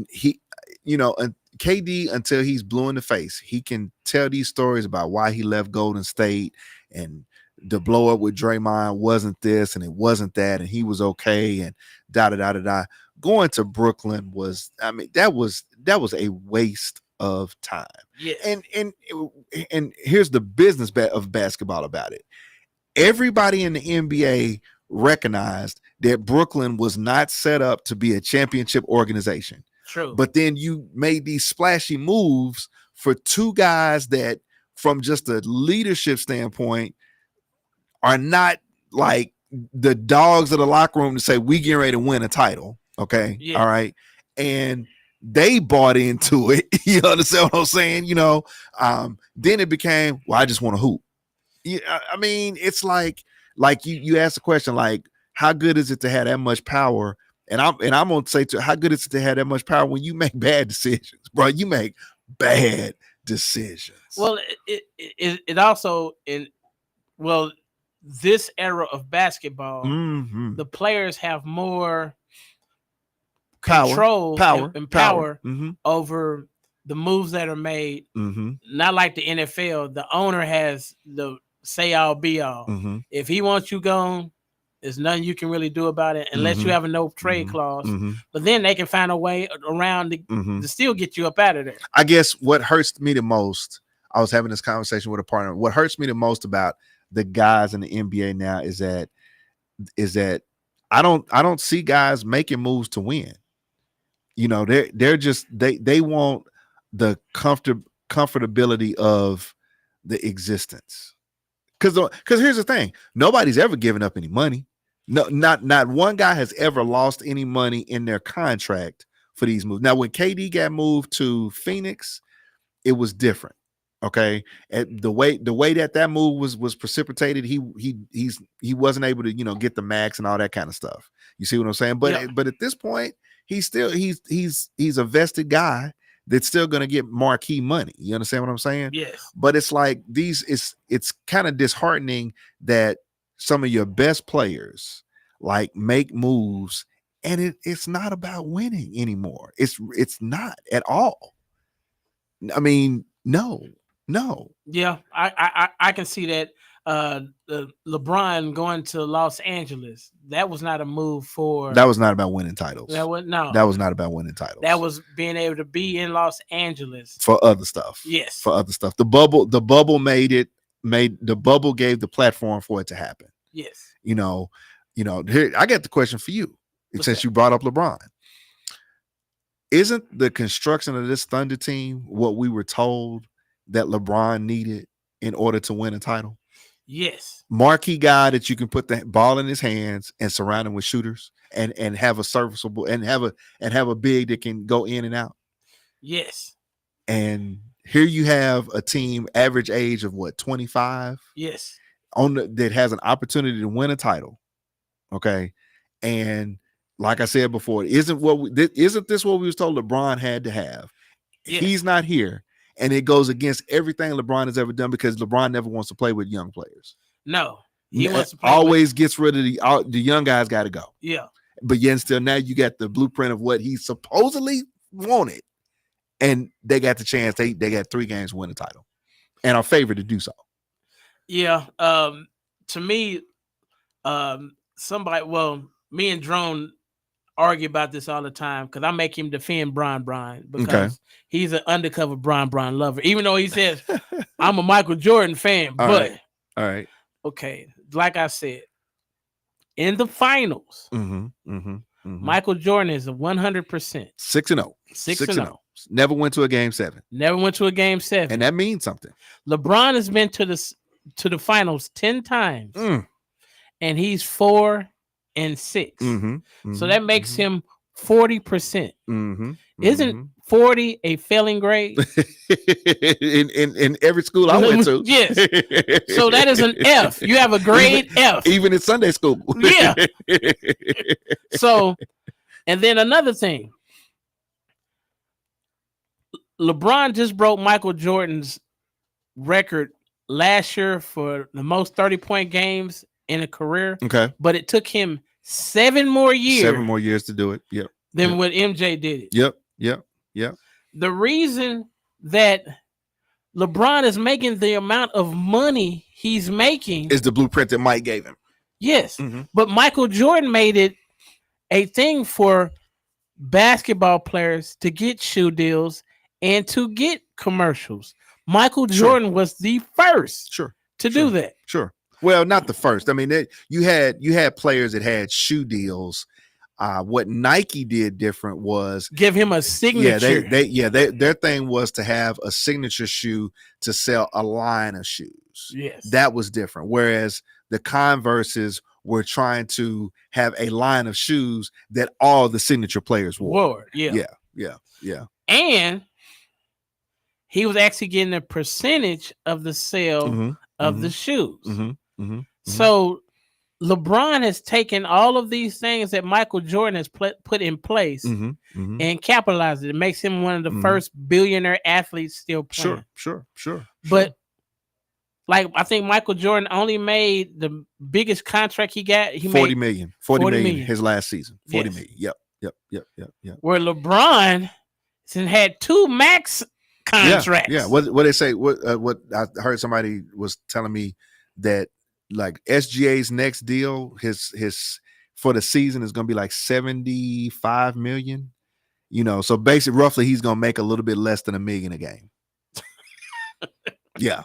He, KD, until he's blue in the face, he can tell these stories about why he left Golden State and the blow up with Draymond wasn't this and it wasn't that, and he was okay and da da da da da. Going to Brooklyn was, that was a waste of time. Yes. And here's the business of basketball about it. Everybody in the NBA recognized that Brooklyn was not set up to be a championship organization. True. But then you made these splashy moves for two guys that, from just a leadership standpoint, are not like the dogs of the locker room to say we getting ready to win a title. Okay. Yeah. All right. And they bought into it. You understand what I'm saying? Then it became, well, I just want to hoop. Yeah, I mean, it's like you asked the question, like, how good is it to have that much power? And I'm gonna say, how good is it to have that much power when you make bad decisions, bro? You make bad decisions. Well, it also this era of basketball, the players have more control and power over the moves that are made. Not like the NFL. The owner has the say all be all. If he wants you gone, there's nothing you can really do about it unless you have a no trade clause. But then they can find a way around to still get you up out of there. I guess what hurts me the most, I was having this conversation with a partner. What hurts me the most about the guys in the NBA now is that I don't see guys making moves to win. They're just they want the comfortability of the existence. Because here's the thing, nobody's ever given up any money. No, not one guy has ever lost any money in their contract for these moves. Now, when KD got moved to Phoenix, it was different. Okay, and the way that move was precipitated, he wasn't able to get the max and all that kind of stuff. You see what I'm saying? But at this point, he's a vested guy that's still going to get marquee money. You understand what I'm saying? Yes. But it's like it's kind of disheartening that some of your best players like make moves and it's not about winning anymore. It's not at all. I mean, no. Yeah, I can see that. LeBron going to Los Angeles, that was not a move for. That was not about winning titles. That was not about winning titles. That was being able to be in Los Angeles for other stuff. Yes, for other stuff. The bubble the bubble gave the platform for it to happen. Yes. Here I got the question for you. Since you brought up LeBron. Isn't the construction of this Thunder team what we were told that LeBron needed in order to win a title? Yes. Marquee guy that you can put the ball in his hands and surround him with shooters and have a serviceable and have a big that can go in and out. Yes. And here you have a team average age of 25? Yes. That has an opportunity to win a title. Okay. And like I said before, isn't this what we was told LeBron had to have? Yes. He's not here. And it goes against everything LeBron has ever done because LeBron never wants to play with young players. No, he wants to play always gets rid of the young guys. Got to go. Yeah, but yet still now you got the blueprint of what he supposedly wanted, and they got the chance. They got 3 games to win the title, and are favored to do so. Yeah. To me, me and Drone argue about this all the time because I make him defend Bron because he's an undercover Bron lover. Even though he says I'm a Michael Jordan fan, all right. Okay, like I said, in the finals, Michael Jordan is a 100%. 6-0. 6-0. Never went to a game 7. Never went to a game 7, and that means something. LeBron has been to the finals 10 times, and he's 4-6. So that makes him 40%. Isn't 40 a failing grade? in every school I went to. Yes. So that is an F. You have a grade F. Even in Sunday school. Yeah. So, and then another thing. LeBron just broke Michael Jordan's record last year for the most 30-point games in a career. Okay. But it took him 7 more years. 7 more years to do it. Yep. Than when MJ did it. Yep. The reason that LeBron is making the amount of money he's making is the blueprint that Mike gave him. Yes. Mm-hmm. But Michael Jordan made it a thing for basketball players to get shoe deals and to get commercials. Michael Jordan was the first to do that. Sure. Well, not the first. I mean, you had players that had shoe deals. What Nike did different was give him a signature. Their thing was to have a signature shoe to sell a line of shoes. Yes. That was different. Whereas the Converses were trying to have a line of shoes that all the signature players wore. Yeah. And he was actually getting a percentage of the sale of the shoes. So LeBron has taken all of these things that Michael Jordan has put in place and capitalized it. It makes him one of the first billionaire athletes still playing. Sure. But like, I think Michael Jordan only made the biggest contract he got. He 40 made million. 40 million his last season. 40 million. Yep. Where LeBron had 2 max contracts. Yeah. What they say? What I heard somebody was telling me that like SGA's next deal, his for the season is going to be like 75 million. You know, so basically, roughly, he's going to make a little bit less than $1 million a game. Yeah.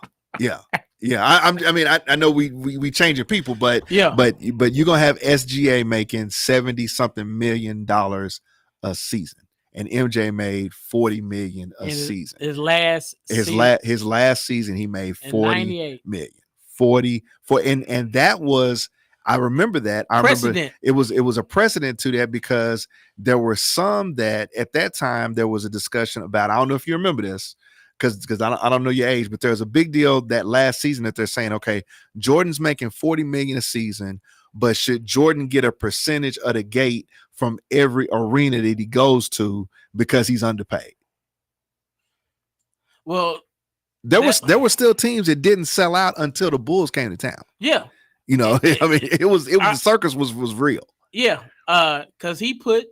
I know we changing people, but but you're gonna have SGA making 70 something million dollars a season, and MJ made 40 million a season. His last season he made 40 million. 40 and that was, I remember that. I remember it was a precedent to that because there were some that at that time there was a discussion about. I don't know if you remember this. Because I don't know your age, but there's a big deal that last season that they're saying, okay, Jordan's making 40 million a season, but should Jordan get a percentage of the gate from every arena that he goes to because he's underpaid? Well, there were still teams that didn't sell out until the Bulls came to town. Yeah, you know, the circus was real. Yeah, because he put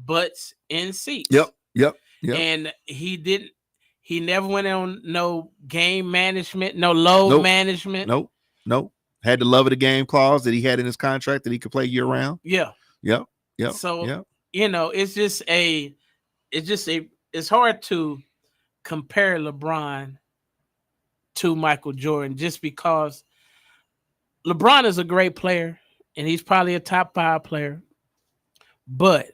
butts in seats. Yep. And he never went on no game management, no load management. Nope. Had the love of the game clause that he had in his contract that he could play year round. Yeah. Yep. So, you know, it's hard to compare LeBron to Michael Jordan just because LeBron is a great player and he's probably a top 5 player, but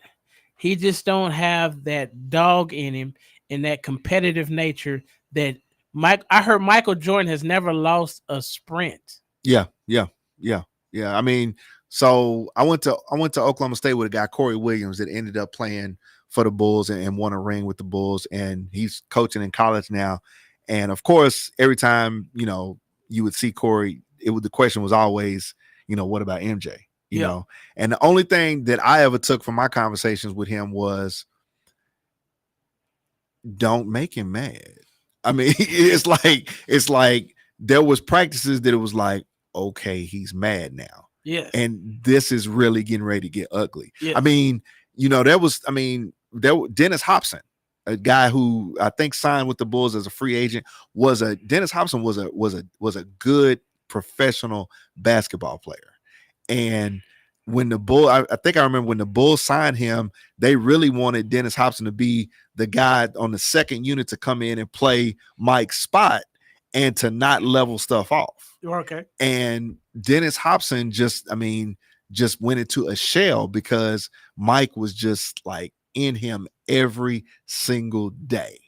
he just don't have that dog in him and that competitive nature that I heard Michael Jordan has never lost a sprint. Yeah. I mean, so I went to Oklahoma State with a guy, Corey Williams, that ended up playing for the Bulls and won a ring with the Bulls, and he's coaching in college now. And of course, every time, you know, you would see Corey, the question was always, you know, what about MJ? You know, and the only thing that I ever took from my conversations with him was, don't make him mad. I mean, it's like there was practices that it was like, okay, he's mad now. Yes. And this is really getting ready to get ugly. Yes. I mean, you know, Dennis Hobson, a guy who I think signed with the Bulls as a free agent, Dennis Hobson was a good professional basketball player. And when the Bulls, I think I remember when the Bulls signed him, they really wanted Dennis Hobson to be the guy on the second unit to come in and play Mike's spot and to not level stuff off. Okay. And Dennis Hobson just went into a shell because Mike was just like in him every single day.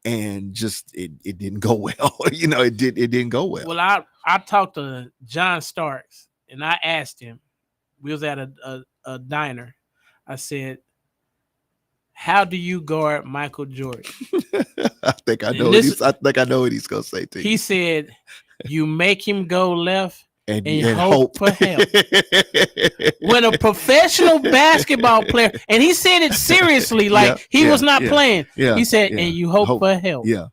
And just it didn't go well. You know, it didn't go well. Well, I talked to John Starks and I asked him, we was at a diner. I said, how do you guard Michael Jordan? I think I know. I think I know what he's gonna say to you. He said, "You make him go left and hope for help." When a professional basketball player, and he said it seriously, like he was not playing. He said, "And you hope for help." Yeah.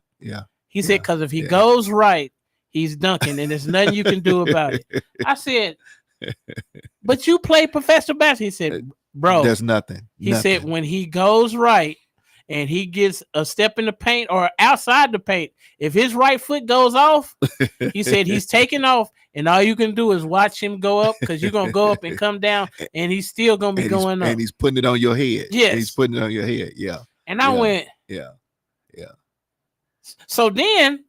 He said, "Because if he goes right, he's dunking, and there's nothing you can do about it." I said, "But you play professional basketball." He said, "Bro, there's nothing." He said, "When he goes right and he gets a step in the paint or outside the paint, if his right foot goes off," he said, "he's taking off, and all you can do is watch him go up, because you're gonna go up and come down, and he's still gonna be going up." And he's putting it on your head. Yes, and he's putting it on your head. Yeah. And I went, yeah. So then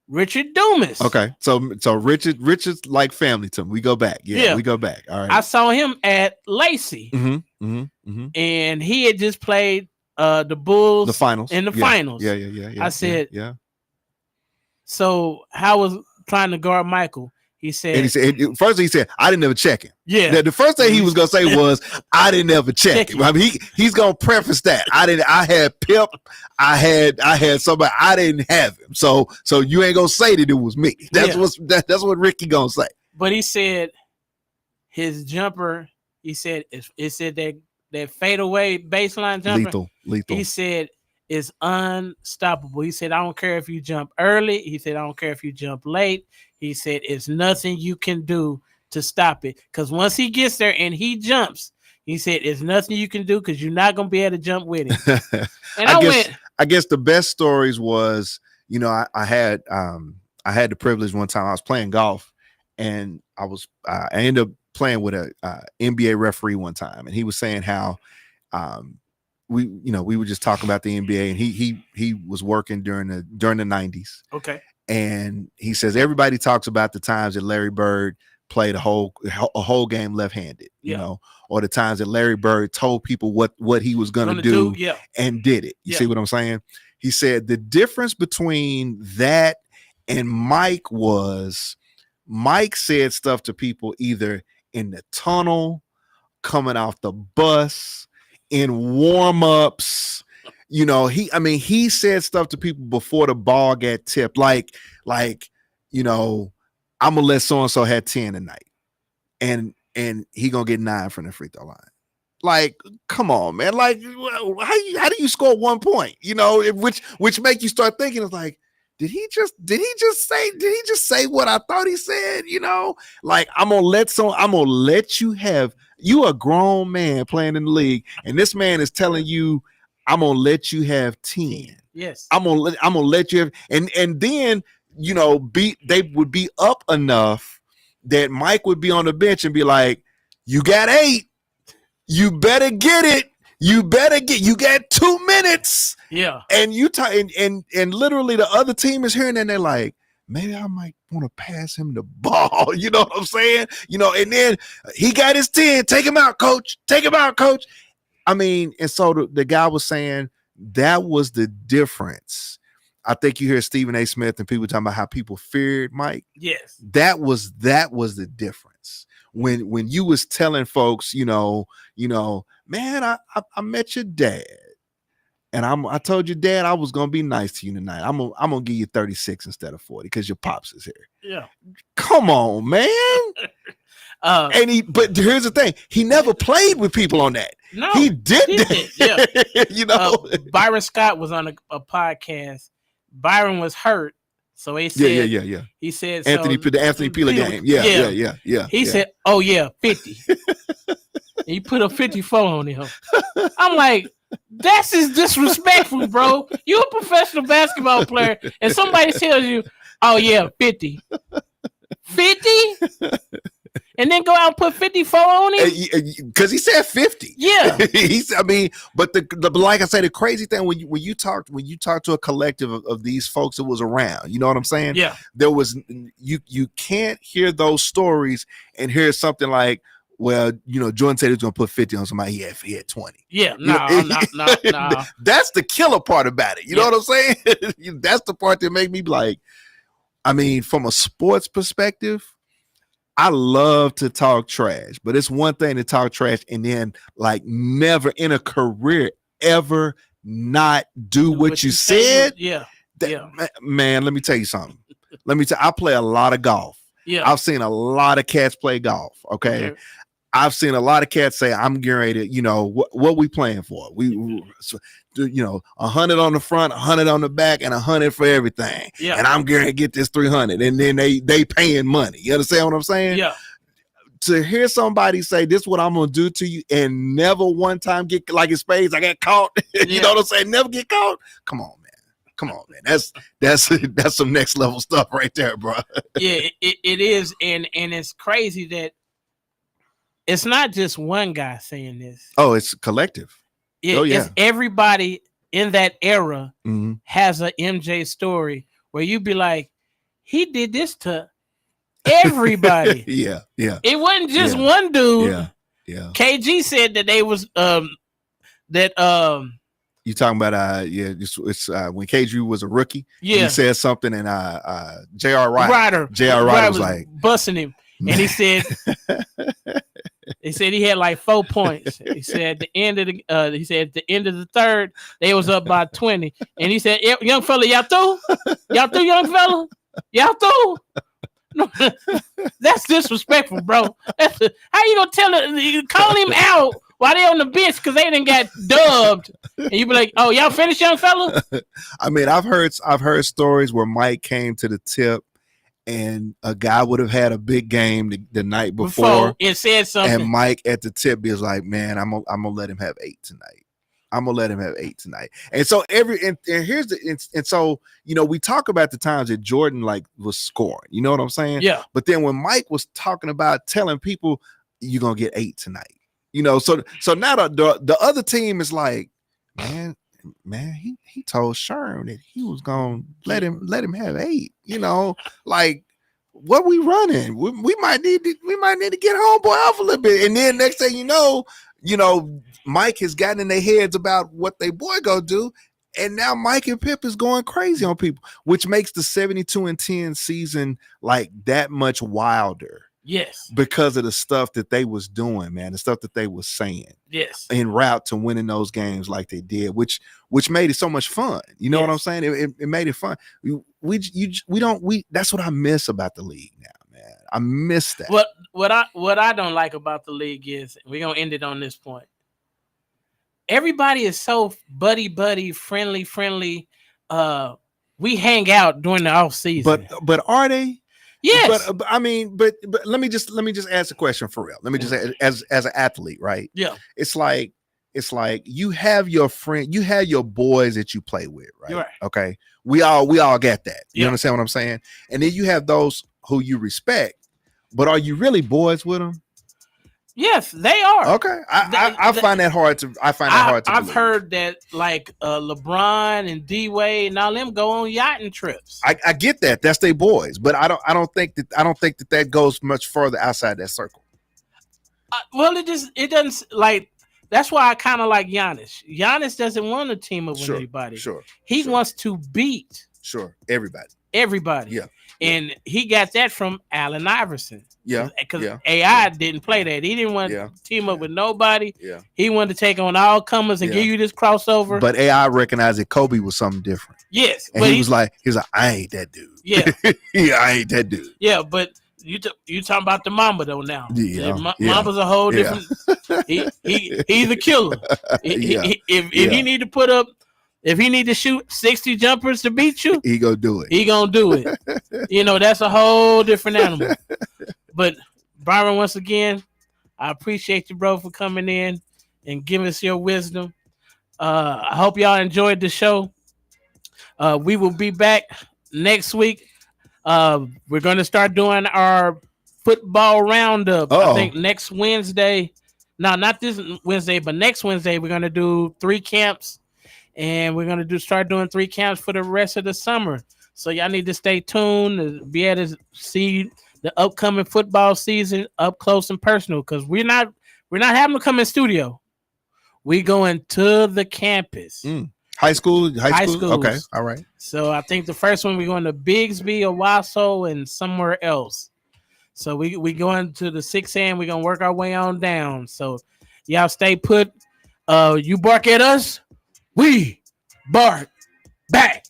Richard Dumas. Okay, so Richard's like family to him. We go back. Yeah, we go back. All right. I saw him at Lacey, and he had just played the Bulls, the finals, in the finals. Yeah. I said, so how was trying to guard Michael? He said, first he said, "I didn't ever check him." Yeah. The first thing he was gonna say was, "I didn't ever check him." I mean, he's gonna preface that. I had Pip. I had somebody. I didn't have him. So you ain't gonna say that it was me. That's what Ricky gonna say. But he said his jumper. He said it said that fadeaway baseline jumper. Lethal. He said is unstoppable. He said, "I don't care if you jump early." He said, "I don't care if you jump late." He said, "It's nothing you can do to stop it. Because once he gets there and he jumps," he said, "it's nothing you can do, because you're not going to be able to jump with him." And I guess the best stories was, I had the privilege one time I was playing golf, and I ended up playing with a NBA referee one time, and he was saying how we were just talking about the NBA, and he was working during the 90s. Okay. And he says everybody talks about the times that Larry Bird played a whole game left-handed, or the times that Larry Bird told people what he was gonna do and did it. You see what I'm saying? He said the difference between that and Mike said stuff to people either in the tunnel, coming off the bus, in warm-ups. He said stuff to people before the ball got tipped, like, I'm gonna let so-and-so have 10 tonight, and he gonna get 9 from the free throw line. Like, come on, man. Like, how do you score 1 point? Which make you start thinking, it's like, did he just say what I thought he said? Like, I'm gonna let you have, you a grown man playing in the league, and this man is telling you, I'm gonna let you have 10. Yes. I'm gonna let you have, and then they would be up enough that Mike would be on the bench and be like, "You got 8. You better get it. You got 2 minutes." Yeah. And and literally the other team is hearing that, and they're like, maybe I might want to pass him the ball. You know what I'm saying? And then he got his 10. Take him out, coach. Take him out, coach. I mean, and so the guy was saying that was the difference. I think you hear Stephen A. Smith and people talking about how people feared Mike. Yes. That was the difference. When you was telling folks, man, I met your dad, and I told your dad I was gonna be nice to you tonight. I'm gonna give you 36 instead of 40 because your pops is here. Yeah. Come on, man. But here's the thing: he never played with people on that. No, he did that. Yeah. Byron Scott was on a podcast. Byron was hurt, so he said, yeah. He said, the Anthony Pila game. Yeah. He said, "Oh yeah, 50." He put a 54 on him. I'm like, that's is disrespectful, bro. You a professional basketball player, and somebody tells you, "Oh yeah, 50." 50? And then go out and put 54 on him? Because he said 50. Yeah. But like I said, the crazy thing when you talk to a collective of these folks that was around, you know what I'm saying? Yeah. There was you can't hear those stories and hear something like, well, Jordan said he was gonna put 50 on somebody. He had 20. Yeah, no. That's the killer part about it. You know what I'm saying? That's the part that made me like, from a sports perspective, I love to talk trash, but it's one thing to talk trash and then like never in a career ever not do what you said, Yeah. man, let me tell you something. I play a lot of golf. Yeah. I've seen a lot of cats play golf. Okay. I've seen a lot of cats say, I'm getting ready to, what we playing for? We 100 on the front, 100 on the back, and 100 for everything. Yeah. And I'm going to get this 300. And then they paying money. You understand what I'm saying? Yeah. To hear somebody say, this is what I'm going to do to you, and never one time get like in spades, I got caught. You know what I'm saying? Never get caught. Come on, man. That's some next level stuff right there, bro. Yeah, it is. And it's crazy that it's not just one guy saying this. Oh, it's collective. It's everybody in that era has a MJ story where you be like, he did this to everybody. Yeah. It wasn't just one dude. Yeah. KG said that they was you talking about it's when KG was a rookie. Yeah. He said something and J.R. Ryder was like busting him. Man. And he said he had like 4 points. He said at the end of the third, they was up by 20. And he said, young fella, y'all through? Y'all through, young fella? Y'all through? No, that's disrespectful, bro. How you gonna call him out while they on the bench because they didn't get dubbed? And you be like, oh, y'all finished, young fella? I mean, I've heard stories where Mike came to the tip and a guy would have had a big game the night before and said something. And Mike at the tip is like, man, I'm gonna let him have 8 tonight. And so so we talk about the times that Jordan like was scoring. You know what I'm saying? Yeah. But then when Mike was talking about telling people you're gonna get 8 tonight, so now the other team is like, man, he told Sherm that he was gonna let him have 8. Like what we running? We might need to get homeboy off a little bit, and then next thing you know, Mike has gotten in their heads about what they boy go do, and now Mike and Pip is going crazy on people, which makes the 72-10 season like that much wilder. Yes, because of the stuff that they was doing, man, the stuff that they was saying. Yes, en route to winning those games like they did, which made it so much fun. You know what I'm saying? It made it fun. We that's what I miss about the league now, man. I miss that. What I don't like about the league is, we're gonna end it on this point. Everybody is so buddy, friendly. We hang out during the off season, but are they? Yes, but I mean, but let me just ask a question for real. Let me just as an athlete, right? Yeah, it's like you have your friend, you have your boys that you play with, right? Right. Okay, we all get that. You understand what I'm saying? And then you have those who you respect, but are you really boys with them? Yes, they are. Okay, I find that hard to. I've believe. Heard that like LeBron and D-Wade and all them go on yachting trips. I get that. That's their boys, but I don't think that goes much further outside that circle. Well, it doesn't like. That's why I kind of like Giannis. Giannis doesn't want to team up with anybody. He wants to beat everybody. Yeah. And he got that from Allen Iverson. Yeah. Because AI didn't play that. He didn't want to team up with nobody. Yeah. He wanted to take on all comers and give you this crossover. But AI recognized that Kobe was something different. Yes. And he was like, I ain't that dude. Yeah. I ain't that dude. Yeah, but you talking about the Mamba though now. Yeah. Mamba's a whole different. He's a killer. If he need to put up, if he need to shoot 60 jumpers to beat you, he gonna do it. He gonna do it. That's a whole different animal. But Byron, once again, I appreciate you, bro, for coming in and giving us your wisdom. I hope y'all enjoyed the show. We will be back next week. We're going to start doing our football roundup. I think next Wednesday. No, not this Wednesday, but next Wednesday we're going to do 3 camps. And we're going to start doing 3 camps for the rest of the summer. So y'all need to stay tuned to be able to see the upcoming football season up close and personal, because we're not having to come in studio. We going to the campus. High school. Schools. Okay. All right. So I think the first one we're going to Bigsby, Owasso, and somewhere else. So we going to the 6 a.m. We're going to work our way on down. So y'all stay put. You bark at us, We bark back.